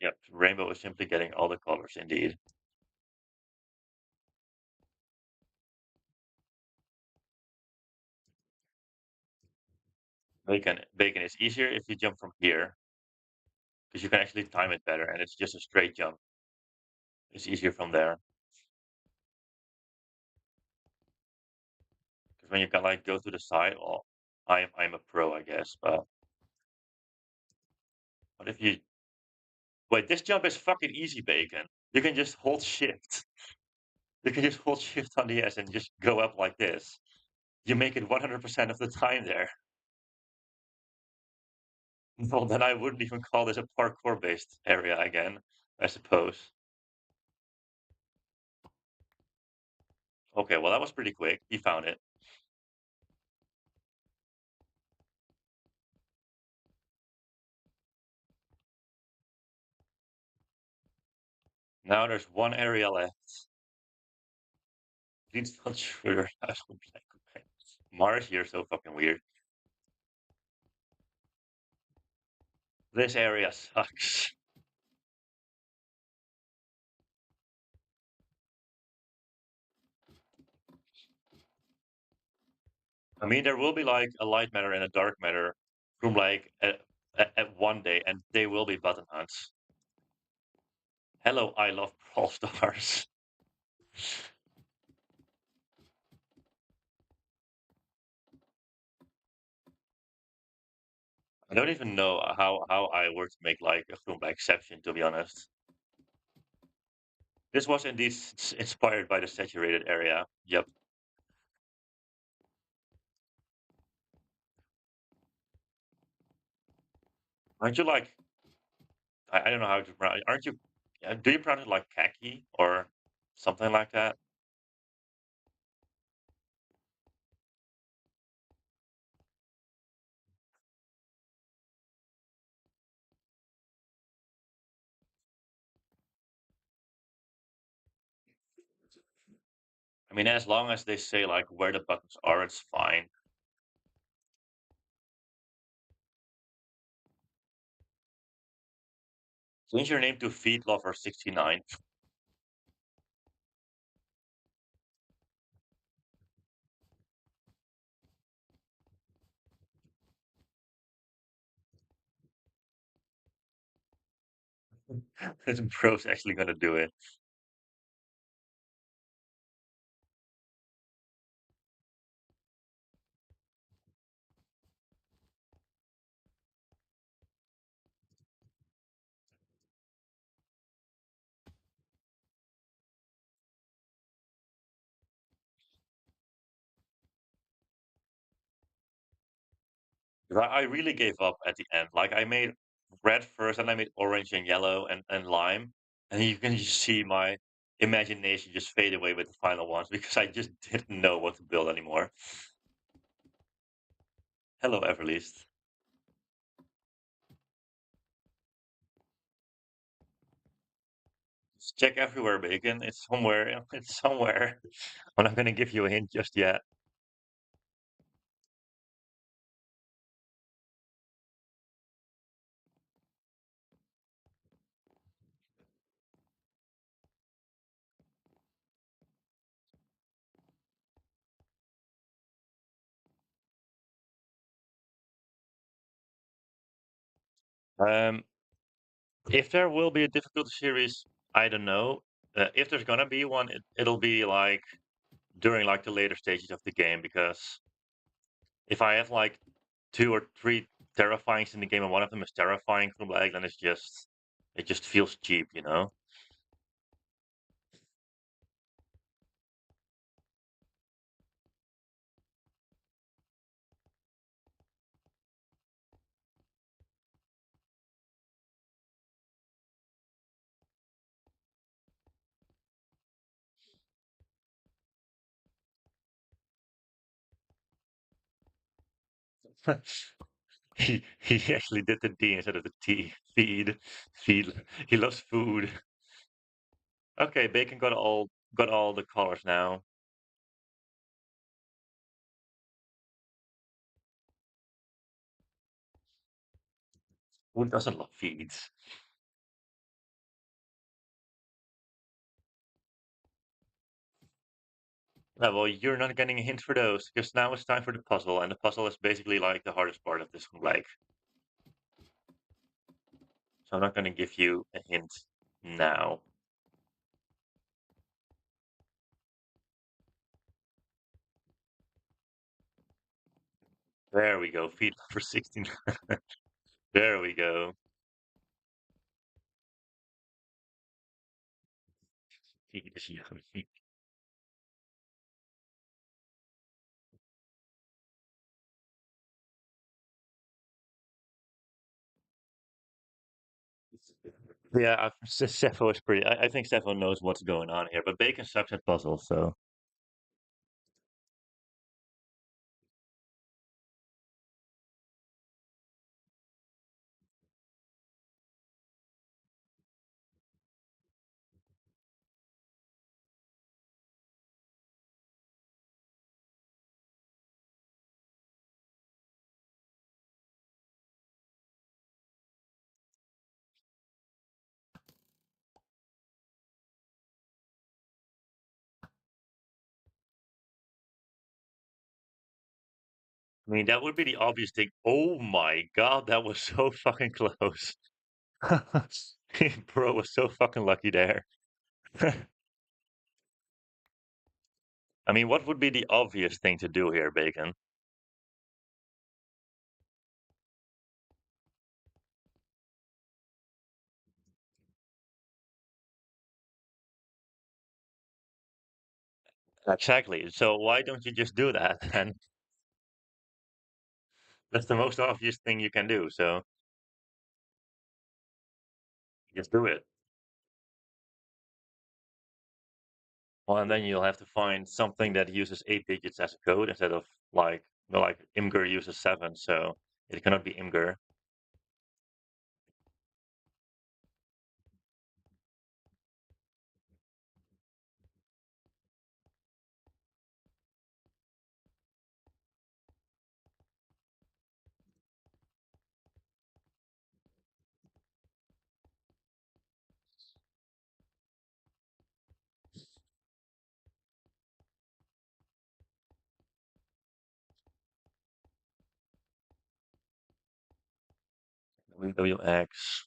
Yep, rainbow is simply getting all the colors, indeed. Bacon is easier if you jump from here because you can actually time it better, and it's just a straight jump. It's easier from there because when you can like go to the side, well, I'm a pro, I guess. But what if you wait? This jump is fucking easy, Bacon. You can just hold shift. You can just hold shift on the S and just go up like this. You make it 100% of the time there. Well, then I wouldn't even call this a parkour-based area again, I suppose. Okay, well, that was pretty quick. He found it. Now there's one area left. Please not sure. I don't like Mars, you're so fucking weird. This area sucks. I mean, there will be like a light matter and a dark matter from like at one day, and they will be button hunts. Hello, I love Brawl Stars. I don't even know how I were to make like a film by exception, to be honest. This was indeed inspired by the saturated area. Yep. Aren't you like, I don't know how to pronounce, aren't you, do you pronounce it like khaki or something like that? I mean, as long as they say like where the buttons are, it's fine. Change your name to Feed Lover 69. This bro's actually gonna do it. 'Cause I really gave up at the end. Like I made red first, and I made orange and yellow and lime, and you can just see my imagination just fade away with the final ones because I just didn't know what to build anymore. Hello, Everleast. Just check everywhere, Bacon. It's somewhere. It's somewhere. I'm not gonna give you a hint just yet. Um, if there will be a difficult series, I don't know. If there's gonna be one, it'll be like during like the later stages of the game because if I have like two or three terrifyings in the game and one of them is terrifying from lag, then it just feels cheap, you know? He actually did the D instead of the T. Feed. Feed. He loves food. Okay, Bacon got all the colors now. Who doesn't love feeds? Well, you're not getting a hint for those, because now it's time for the puzzle, and the puzzle is basically like the hardest part of this like. So I'm not gonna give you a hint now. There we go. Feed for 16. There we go. Feed is yummy. Yeah, Cepho is pretty. I think Cepho knows what's going on here, but Bacon sucks at puzzles, so I mean that would be the obvious thing. Oh my god, that was so fucking close. Bro was so fucking lucky there. I mean, what would be the obvious thing to do here, Bacon? Exactly. So why don't you just do that? And that's the most obvious thing you can do. So just do it. Well, and then you'll have to find something that uses 8 digits as a code instead of like, like Imgur uses 7. So it cannot be Imgur. WX.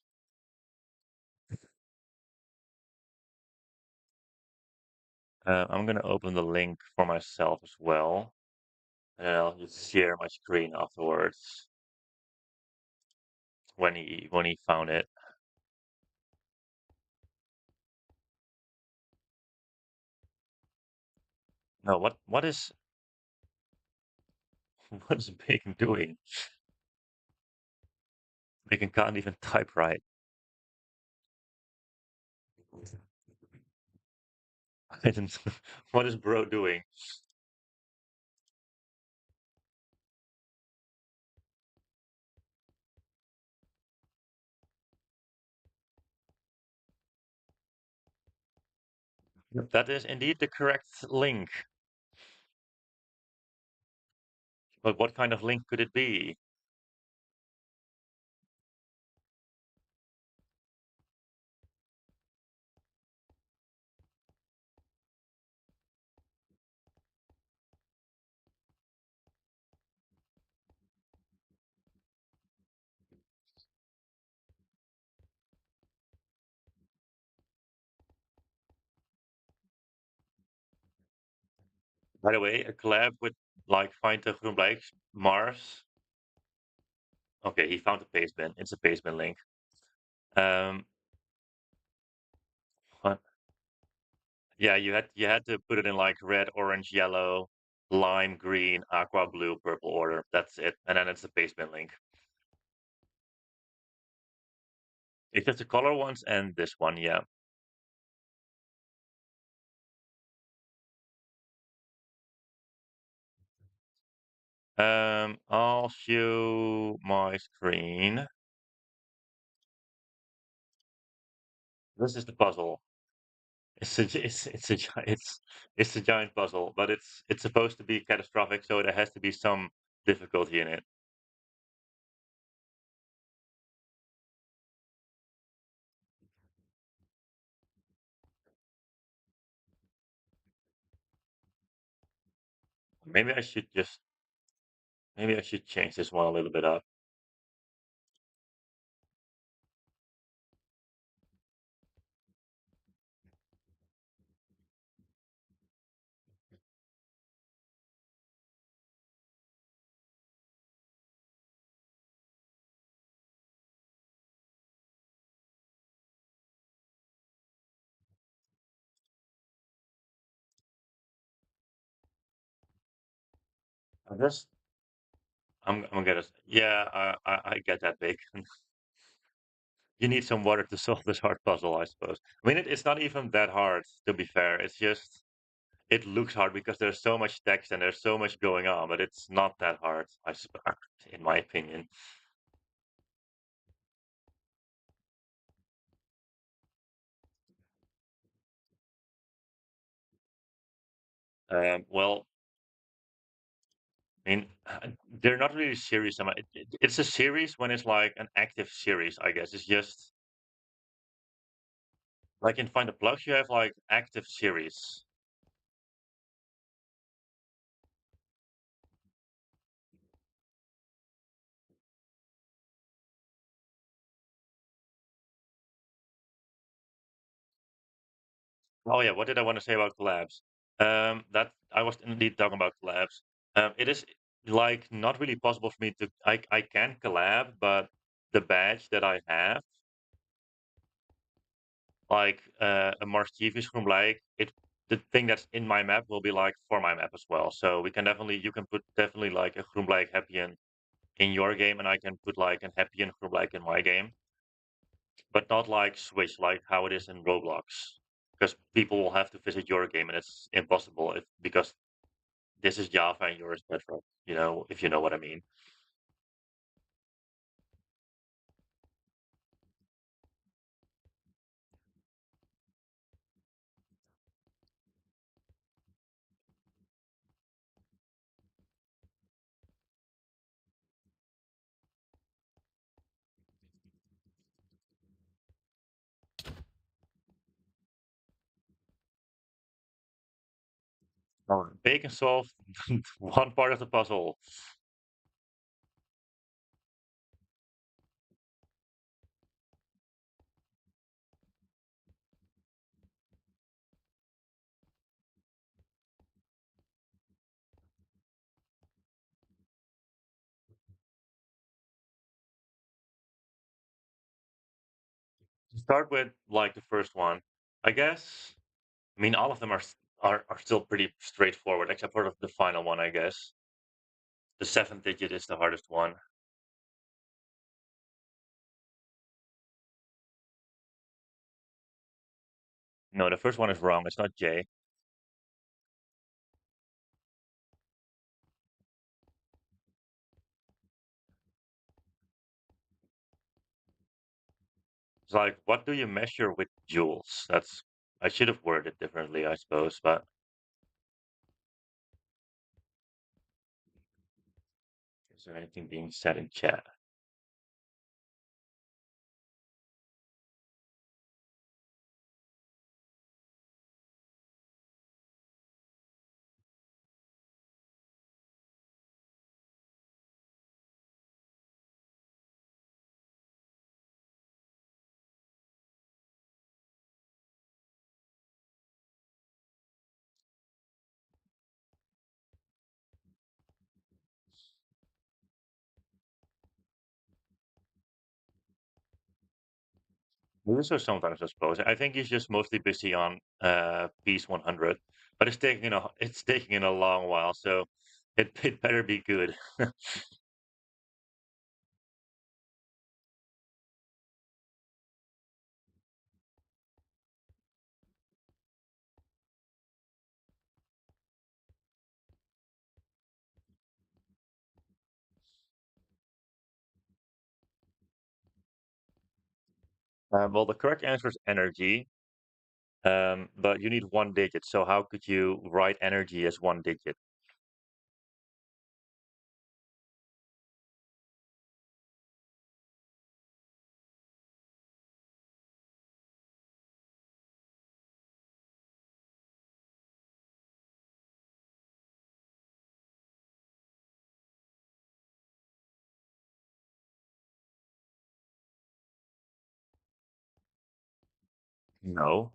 I'm gonna open the link for myself as well, and I'll just share my screen afterwards when he found it. No, what is what is Bacon doing? Bacon can't even type right. I didn't, what is bro doing? Yep. That is indeed the correct link. But what kind of link could it be? By the way, a collab with like find the groenblijks Mars. Okay, he found a pastebin. It's a pastebin link. Um, what? Yeah, you had to put it in like red, orange, yellow, lime, green, aqua, blue, purple order. That's it, and then it's the pastebin link. It's just the color ones and this one. Yeah. I'll show my screen. This is the puzzle. It's a giant puzzle, but it's supposed to be catastrophic, so there has to be some difficulty in it. Maybe I should just maybe I should change this one a little bit up. I guess I'm gonna yeah, I get that big. You need some water to solve this hard puzzle, I suppose. I mean, it's not even that hard, to be fair. It's just it looks hard because there's so much text and there's so much going on, but it's not that hard, I suppose, in my opinion. Well, I mean, they're not really series. It's a series when it's like an active series, I guess. It's just like in Find the Plugs, you have like active series. Oh yeah, what did I want to say about collabs? That I was indeed talking about collabs. It is like not really possible for me to. I can collab, but the badge that I have, like a Mars TV groenblijk, it the thing that's in my map will be like for my map as well. So we can definitely you can put definitely like a groenblijk happy in your game, and I can put like an happy and groenblijk in my game, but not like switch like how it is in Roblox, because people will have to visit your game, and it's impossible if because this is Java and yours Bedrock. You know, if you know what I mean. They can solve one part of the puzzle. Start with like the first one, I guess. I mean, all of them are still pretty straightforward, except for the final one, I guess. The seventh digit is the hardest one. No, the first one is wrong. It's not J. It's like, what do you measure with joules? That's I should have worded it differently, I suppose. But is there anything being said in chat? Also, sometimes I suppose. I think he's just mostly busy on piece 100, but it's taking a long while, so it better be good. Well, the correct answer is energy, but you need one digit. So how could you write energy as one digit? No.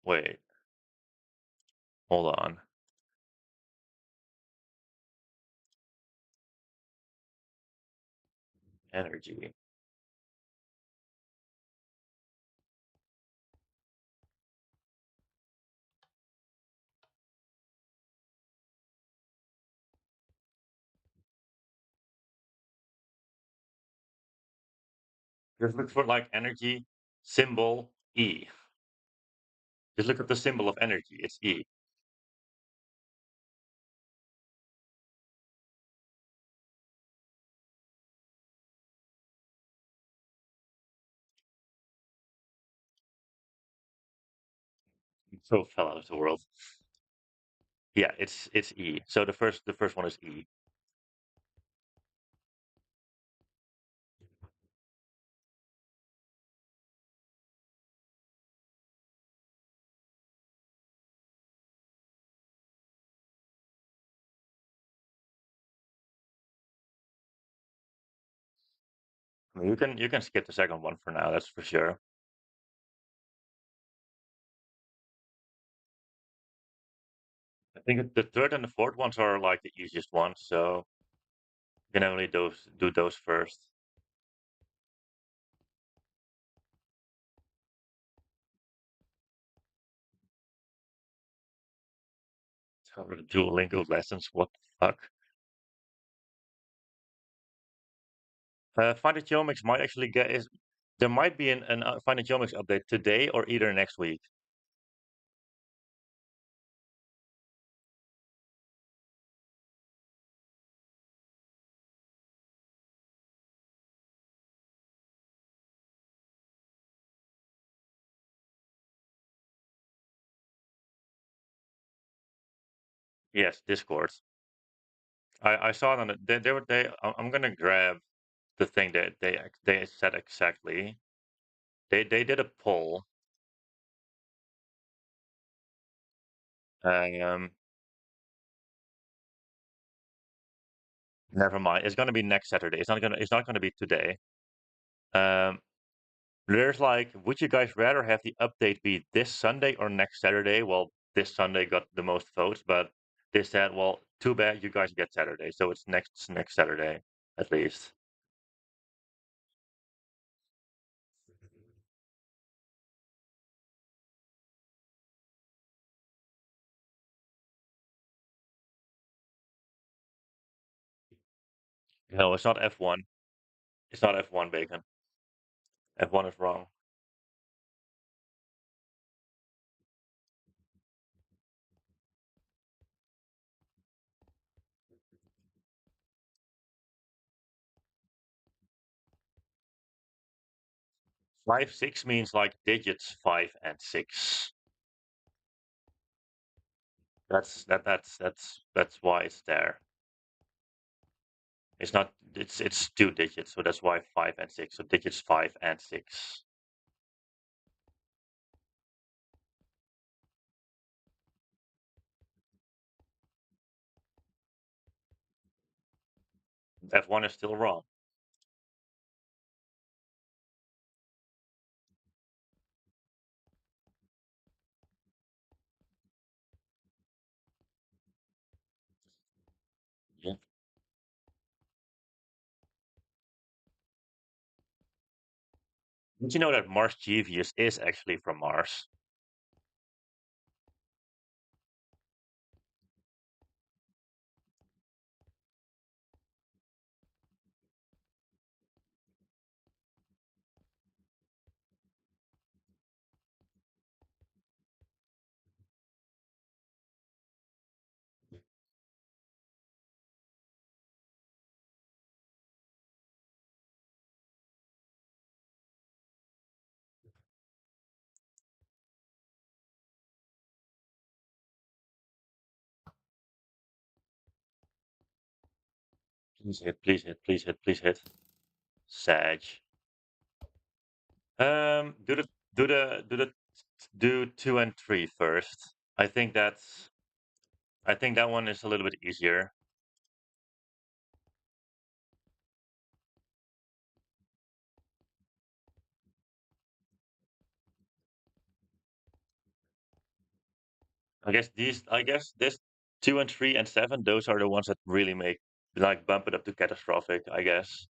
Wait, hold on. Energy. Just look for like energy symbol E. Just look at the symbol of energy. It's E. It so fell out of the world. Yeah, it's E. So the first one is E. I mean, you can skip the second one for now. That's for sure. I think the third and the fourth ones are like the easiest ones, so you can only do those first. Duolingo lessons. What the fuck? Phytogenomics might actually get is there might be an phytogenomics update today or either next week. Yes, Discord. I saw it on the, they were they. I'm gonna grab the thing that they said exactly. They did a poll. Um, Never mind. It's gonna be next Saturday. It's not gonna be today. Um, there's like, would you guys rather have the update be this Sunday or next Saturday? Well, this Sunday got the most votes, but they said, well, too bad you guys get Saturday, so it's next Saturday at least. No, it's not F1. It's not F1 bacon. F1 is wrong. 5 6 means like digits 5 and 6. That's why it's there. It's not. It's 2 digits, so that's why 5 and 6. So digits 5 and 6. F1 is still wrong. Yeah. Did you know that Mars Jeevius is actually from Mars? Please hit, please hit, please hit, please hit. Sag. Do do 2 and 3 first. I think that one is a little bit easier. I guess this 2 and 3 and 7, those are the ones that really make like bump it up to catastrophic, I guess.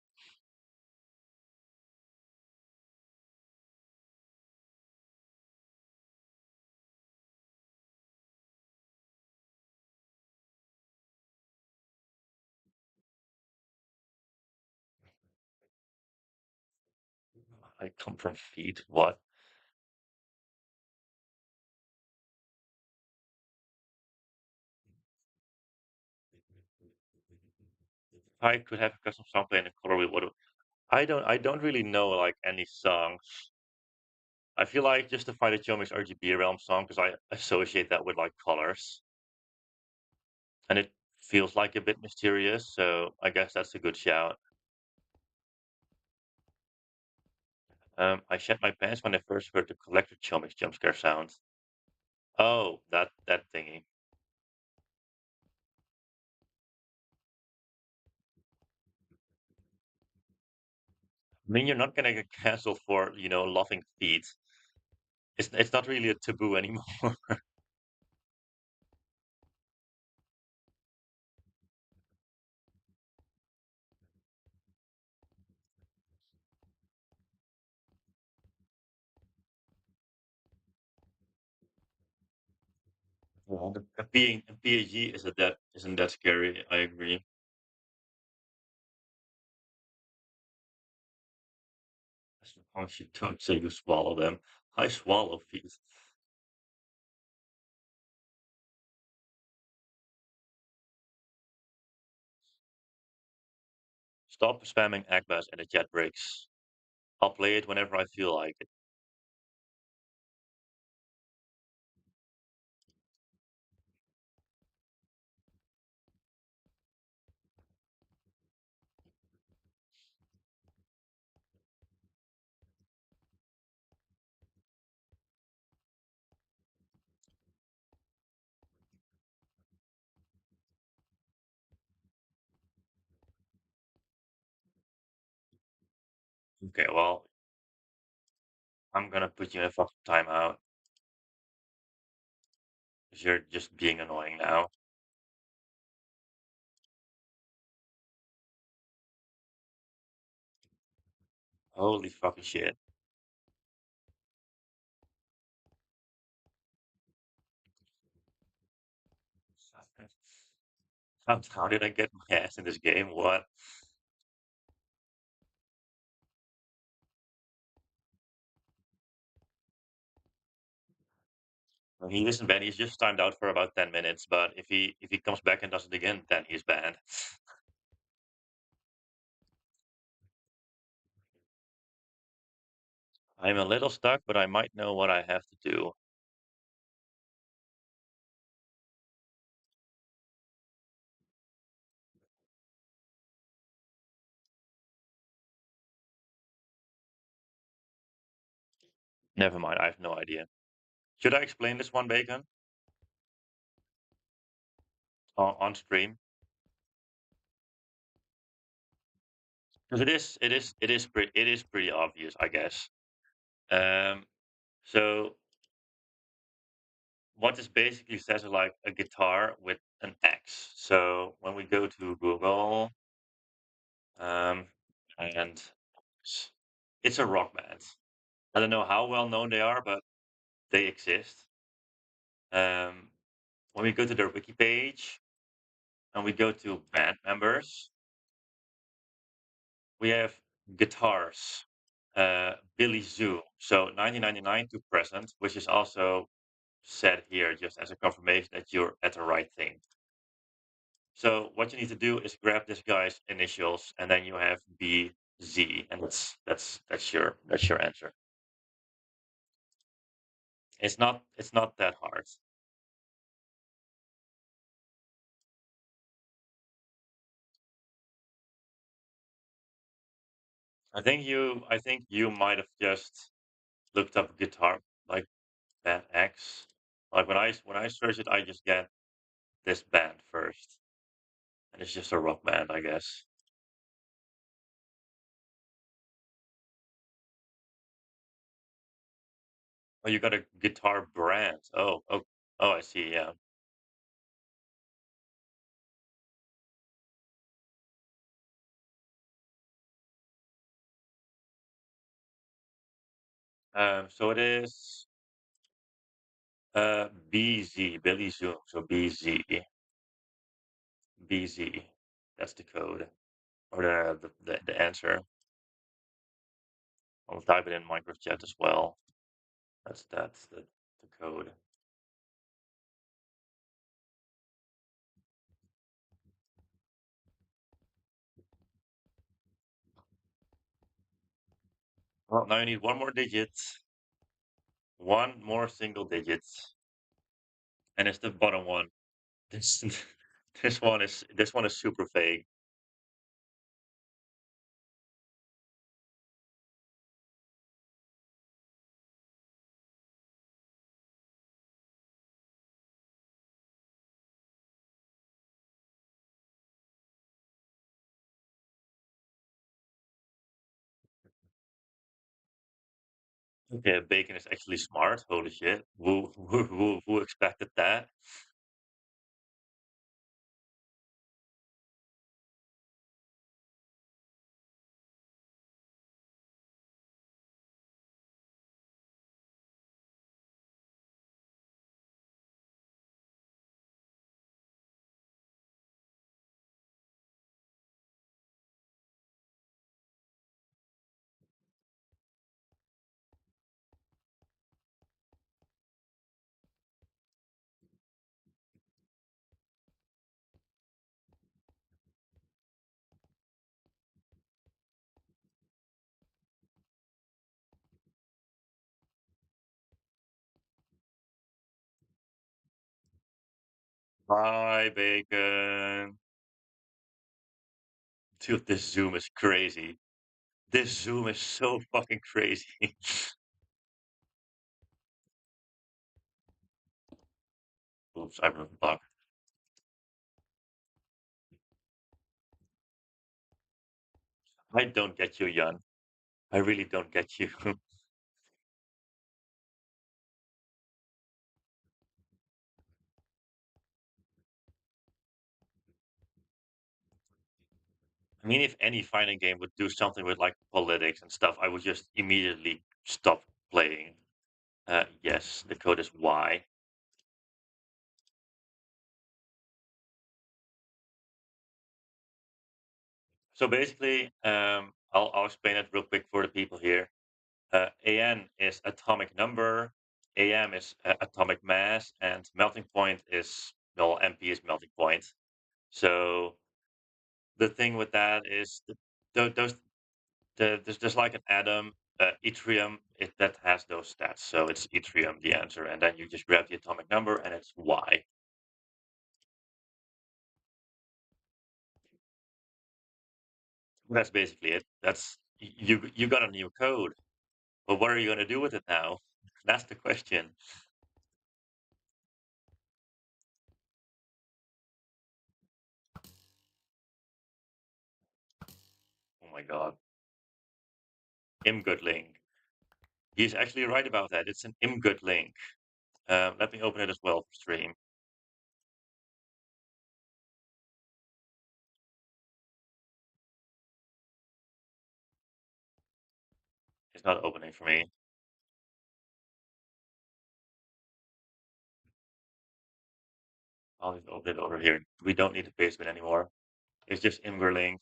I come from feet. What? I could have a custom song play in the color we would. I don't really know like any songs. I feel like just to find a Chomix RGB Realm song because I associate that with like colors, and it feels like a bit mysterious. So I guess that's a good shout. I shat my pants when I first heard the collector Chomix jump scare sound. Oh, that thingy. I mean, you're not gonna get canceled for loving feet. It's not really a taboo anymore. A PhD isn't that scary. I agree. As long as you don't say you swallow them. I swallow feet. Stop spamming Akbas and the chat breaks. I'll play it whenever I feel like it. Okay, well, I'm gonna put you in a fucking timeout because you're just being annoying now. Holy fucking shit. How did I get my ass in this game? What? Well, he isn't banned. He's just timed out for about 10 minutes. But if he comes back and does it again, then he's banned. I'm a little stuck, but I might know what I have to do. Never mind. I have no idea. Should I explain this one, Bacon, on stream? Because it is pretty obvious, I guess. Um, so what this basically says is like a guitar with an X. So when we go to Google, um, and it's a rock band. I don't know how well known they are, but they exist. Um, when we go to their wiki page and we go to band members, we have guitars, Billy Zoo. So 1999 to present, which is also said here just as a confirmation that you're at the right thing. So what you need to do is grab this guy's initials, and then you have BZ, and that's your answer. It's not that hard. I think you might have just looked up guitar like band X. Like when I search it, I just get this band first, and it's just a rock band, I guess. Oh, you got a guitar brand. Oh, I see. Yeah. So it is BZ Billy Zoom. So BZ. That's the code or the answer. I'll type it in Minecraft chat as well. That's the code. Well, now you need one more digit, one more single digit, and it's the bottom one. This this one is super vague. Okay, bacon is actually smart. Holy shit! Who expected that? Bye, bacon. Dude, this zoom is crazy. This zoom is so fucking crazy. Oops, I broke the block. I don't get you, Jan. I really don't get you. I mean, if any fighting game would do something with like politics and stuff, I would just immediately stop playing. Yes, the code is Y. So basically, I'll explain it real quick for the people here. AN is atomic number, AM is atomic mass, and melting point is, well, MP is melting point. So the thing with that is those there's like an atom, yttrium, that has those stats. So it's yttrium, the answer, and then you just grab the atomic number, and it's Y. That's basically it. You got a new code, but what are you gonna do with it now? That's the question. Oh my God, imgood link. He's actually right about that. It's an imgood link. Let me open it as well for stream. It's not opening for me. I'll just open it over here. We don't need the basement anymore. It's just imgur link.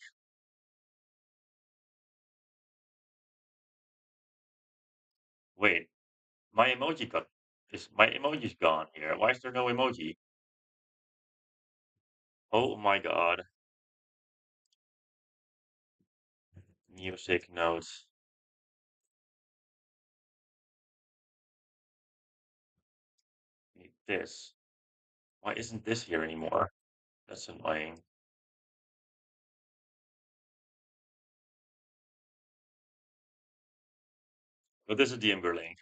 Wait, my emoji's gone here. Why is there no emoji? Oh my God. Music notes. Need this. Why isn't this here anymore? That's annoying. But this is the imgur link.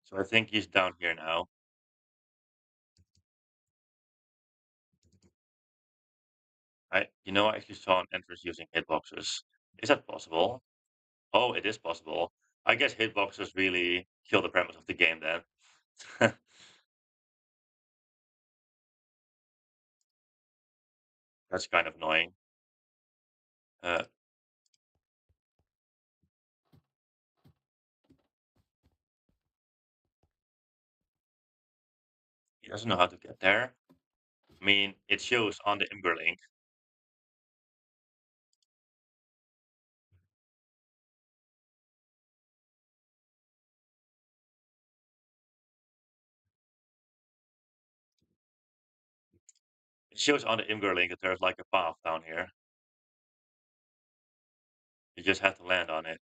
So I think he's down here now. I actually saw an entrance using hitboxes. Is that possible? Oh, it is possible. I guess hitboxes really kill the premise of the game then. That's kind of annoying. Uh, he doesn't know how to get there. I mean, it shows on the Imgur link. It shows on the Imgur link that there's like a path down here. You just have to land on it.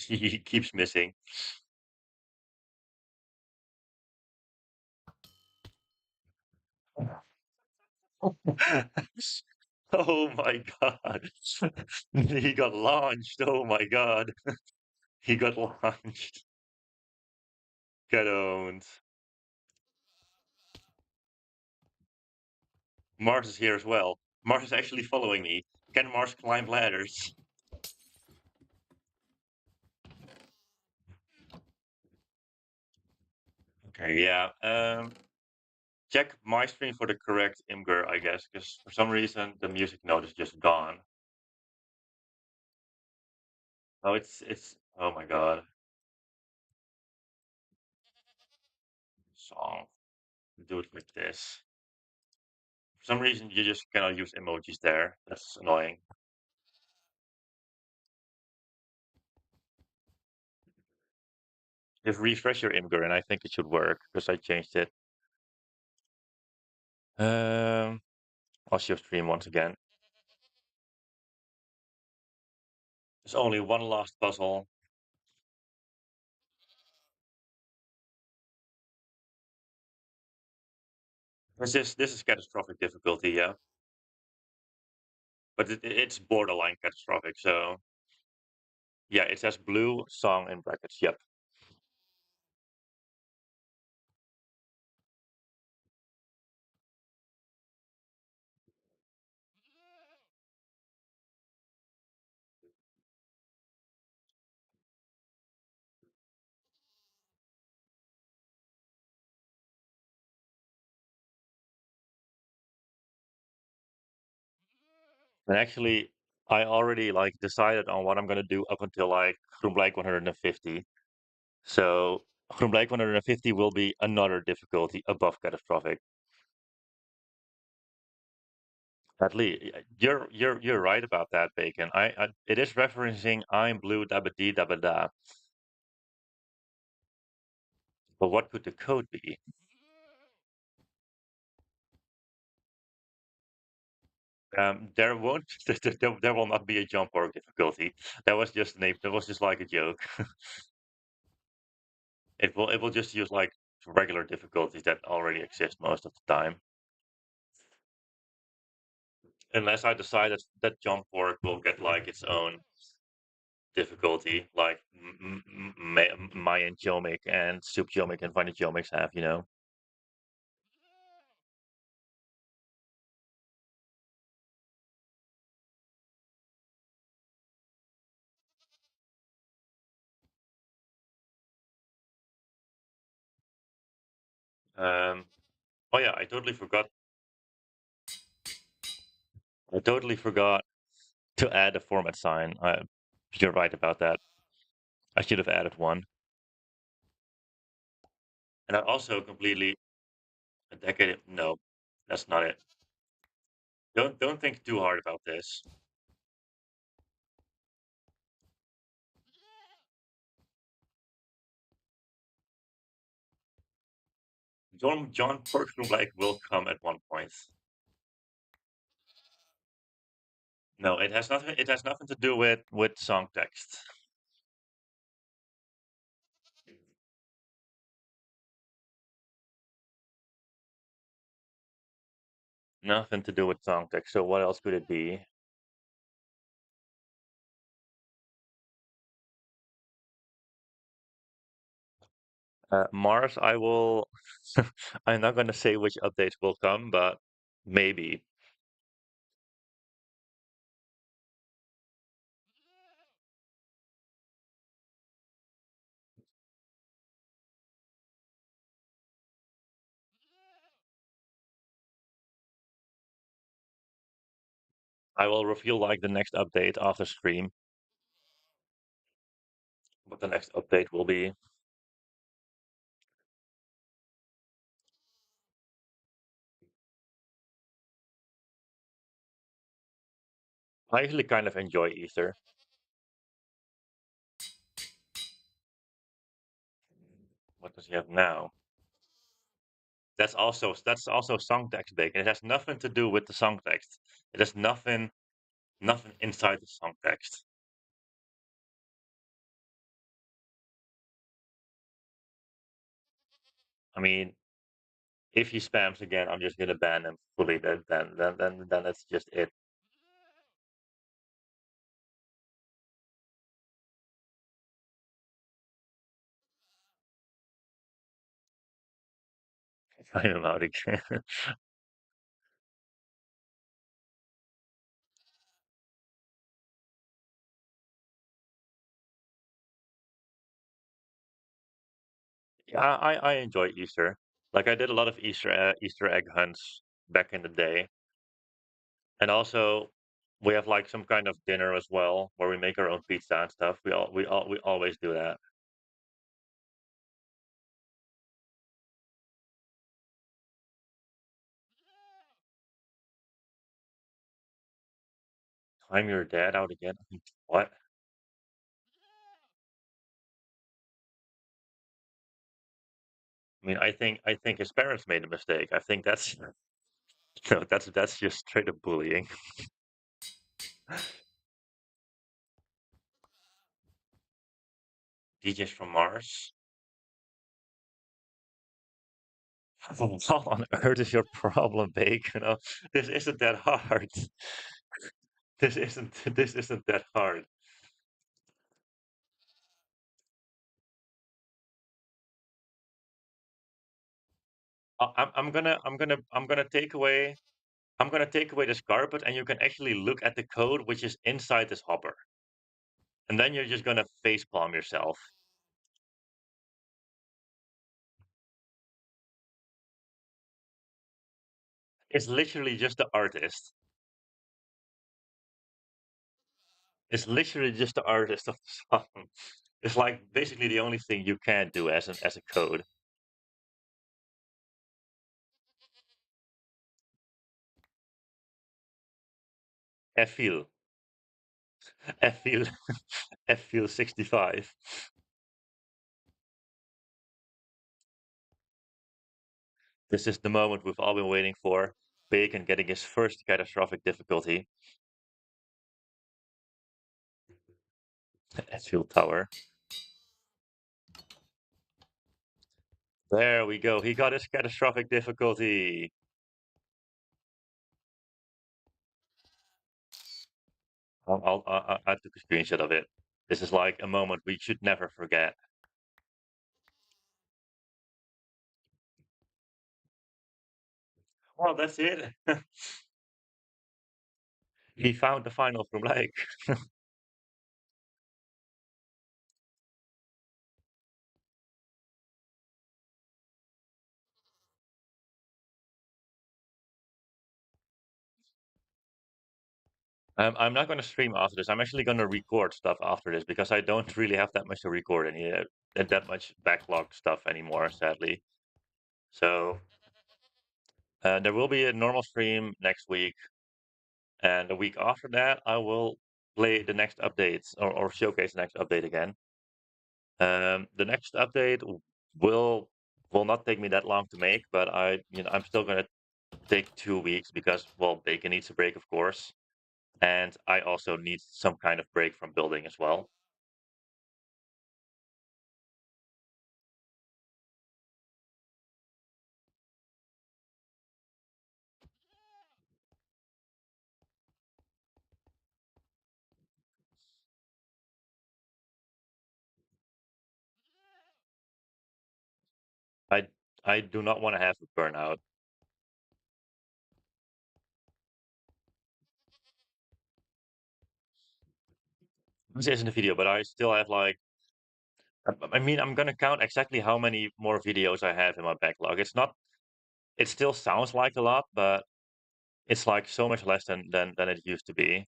He keeps missing. Oh my God. He got launched. Oh my God. He got launched. Get owned. Mars is here as well. Mars is actually following me. Can Mars climb ladders? Okay, yeah. Check my screen for the correct Imgur, I guess, because for some reason the music note is just gone. Oh, it's. Oh my God. Song. Do it with this. For some reason, you just cannot use emojis there. That's annoying. Just refresh your Imgur, and I think it should work because I changed it. Um, I'll show stream once again. There's only one last puzzle. This is catastrophic difficulty, yeah, but it's borderline catastrophic. So yeah, it says blue song in brackets. Yep. And actually, I already like decided on what I'm gonna do up until like groenblijk 150. So groenblijk 150 will be another difficulty above catastrophic. At least you're right about that, Bacon. I it is referencing I'm blue dabba dee dabba da. But what could the code be? There won't there will not be a jump or difficulty. That was just an that was just like a joke. It will just use like regular difficulties that already exist most of the time. Unless I decide that jump fork will get like its own difficulty, like Mayan geomic and soup geomic and Vanna geomics have, you know. Um, oh yeah, I totally forgot to add a format sign. You're right about that. I should have added one. And I also completely a decade. No, that's not it. Don't think too hard about this. John Portman will come at one point. No, it has nothing. It has nothing to do with song text. Nothing to do with song text. So what else could it be? Mars. I will. I'm not going to say which updates will come, but maybe I will reveal like the next update after stream. What the next update will be. I actually kind of enjoy Easter. What does he have now? That's also song text big. It has nothing to do with the song text. It has nothing inside the song text. I mean, if he spams again, I'm just gonna ban him fully. Then that's just it. I'm out again. Yeah, I enjoy Easter. Like I did a lot of Easter egg hunts back in the day, and also we have like some kind of dinner as well where we make our own pizza and stuff. We always do that. Time your dad out again. What? I mean, I think his parents made a mistake. I think that's no, that's just straight up bullying. DJs from Mars. What on earth is your problem, Bacon? This isn't that hard. This isn't that hard. I'm gonna take away this carpet, and you can actually look at the code which is inside this hopper, and then you're just gonna facepalm yourself. It's literally just the artist. It's literally just the artist of the song. It's like basically the only thing you can do as a code. FFeel, FFeel, FFeel 65. This is the moment we've all been waiting for. Bacon getting his first catastrophic difficulty. FFeel Tower. There we go. He got his catastrophic difficulty. I took a screenshot of it. This is like a moment we should never forget. Well, that's it. He found the final from Lake. I'm not going to stream after this. I'm actually going to record stuff after this because I don't really have that much to record any that much backlog stuff anymore, sadly. So there will be a normal stream next week, and the week after that, I will play the next updates or showcase the next update again. The next update will not take me that long to make, but I'm still going to take 2 weeks because well, Bacon needs a break, of course, and I also need some kind of break from building as well. I I do not want to have a burnout. This isn't a video, but I still have like I mean I'm gonna count exactly how many more videos I have in my backlog. It's not. It still sounds like a lot, but it's like so much less than it used to be.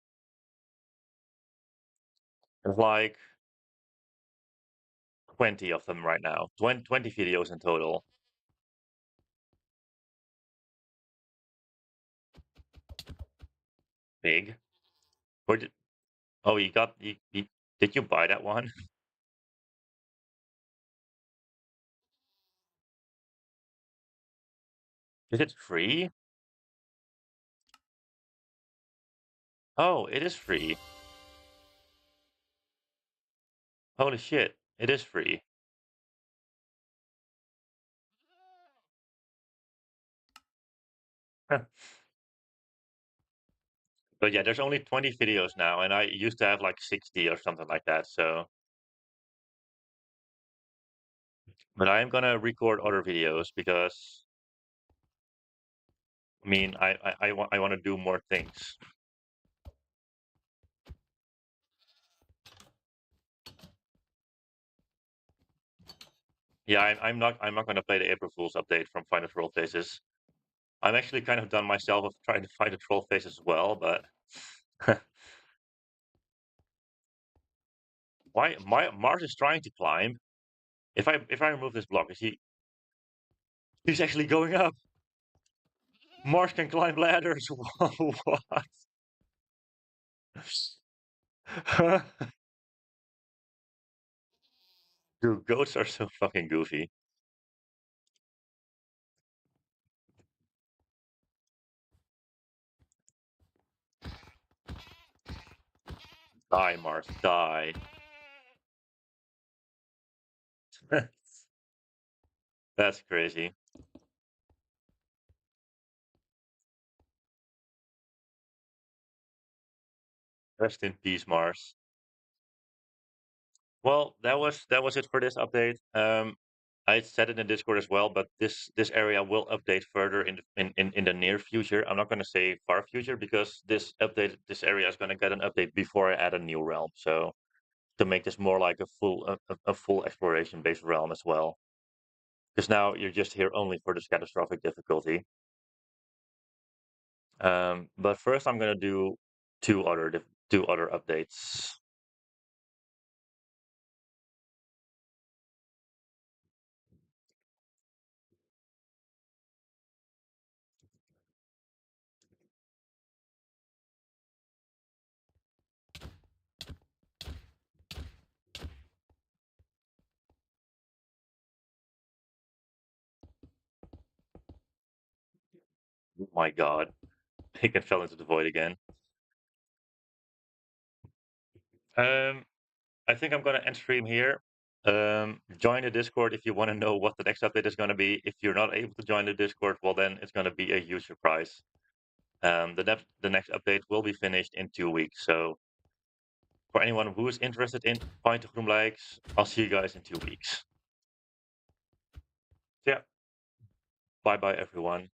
It's like 20 of them right now. 20 videos in total. Big. Where did Oh, did you buy that one? Is it free? Oh, it is free. Holy shit. It is free. But yeah, there's only 20 videos now, and I used to have like 60 or something like that. So, but I am gonna record other videos because I mean, I want to do more things. Yeah, I'm not gonna play the April Fool's update from Find the Troll Faces. I'm actually kind of done myself of trying to find the troll face as well, but why my Mars is trying to climb. If I remove this block, is he's actually going up. Mars can climb ladders. What? Dude, goats are so fucking goofy. Die, Mars, die. That's crazy. Rest in peace, Mars. Well, that was it for this update. I said it in Discord as well, but this area will update further in the near future. I'm not going to say far future because this area is going to get an update before I add a new realm. So to make this more like a full exploration based realm as well. Because now you're just here only for this catastrophic difficulty. But first, I'm going to do two other updates. Oh my God, Bacon fell into the void again. Um, I think I'm going to end stream here. Join the Discord if you want to know what the next update is going to be. If you're not able to join the Discord, well, then it's going to be a huge surprise. The next update will be finished in 2 weeks. So for anyone who is interested in Find the groenblijks, I'll see you guys in 2 weeks. So yeah, bye bye everyone.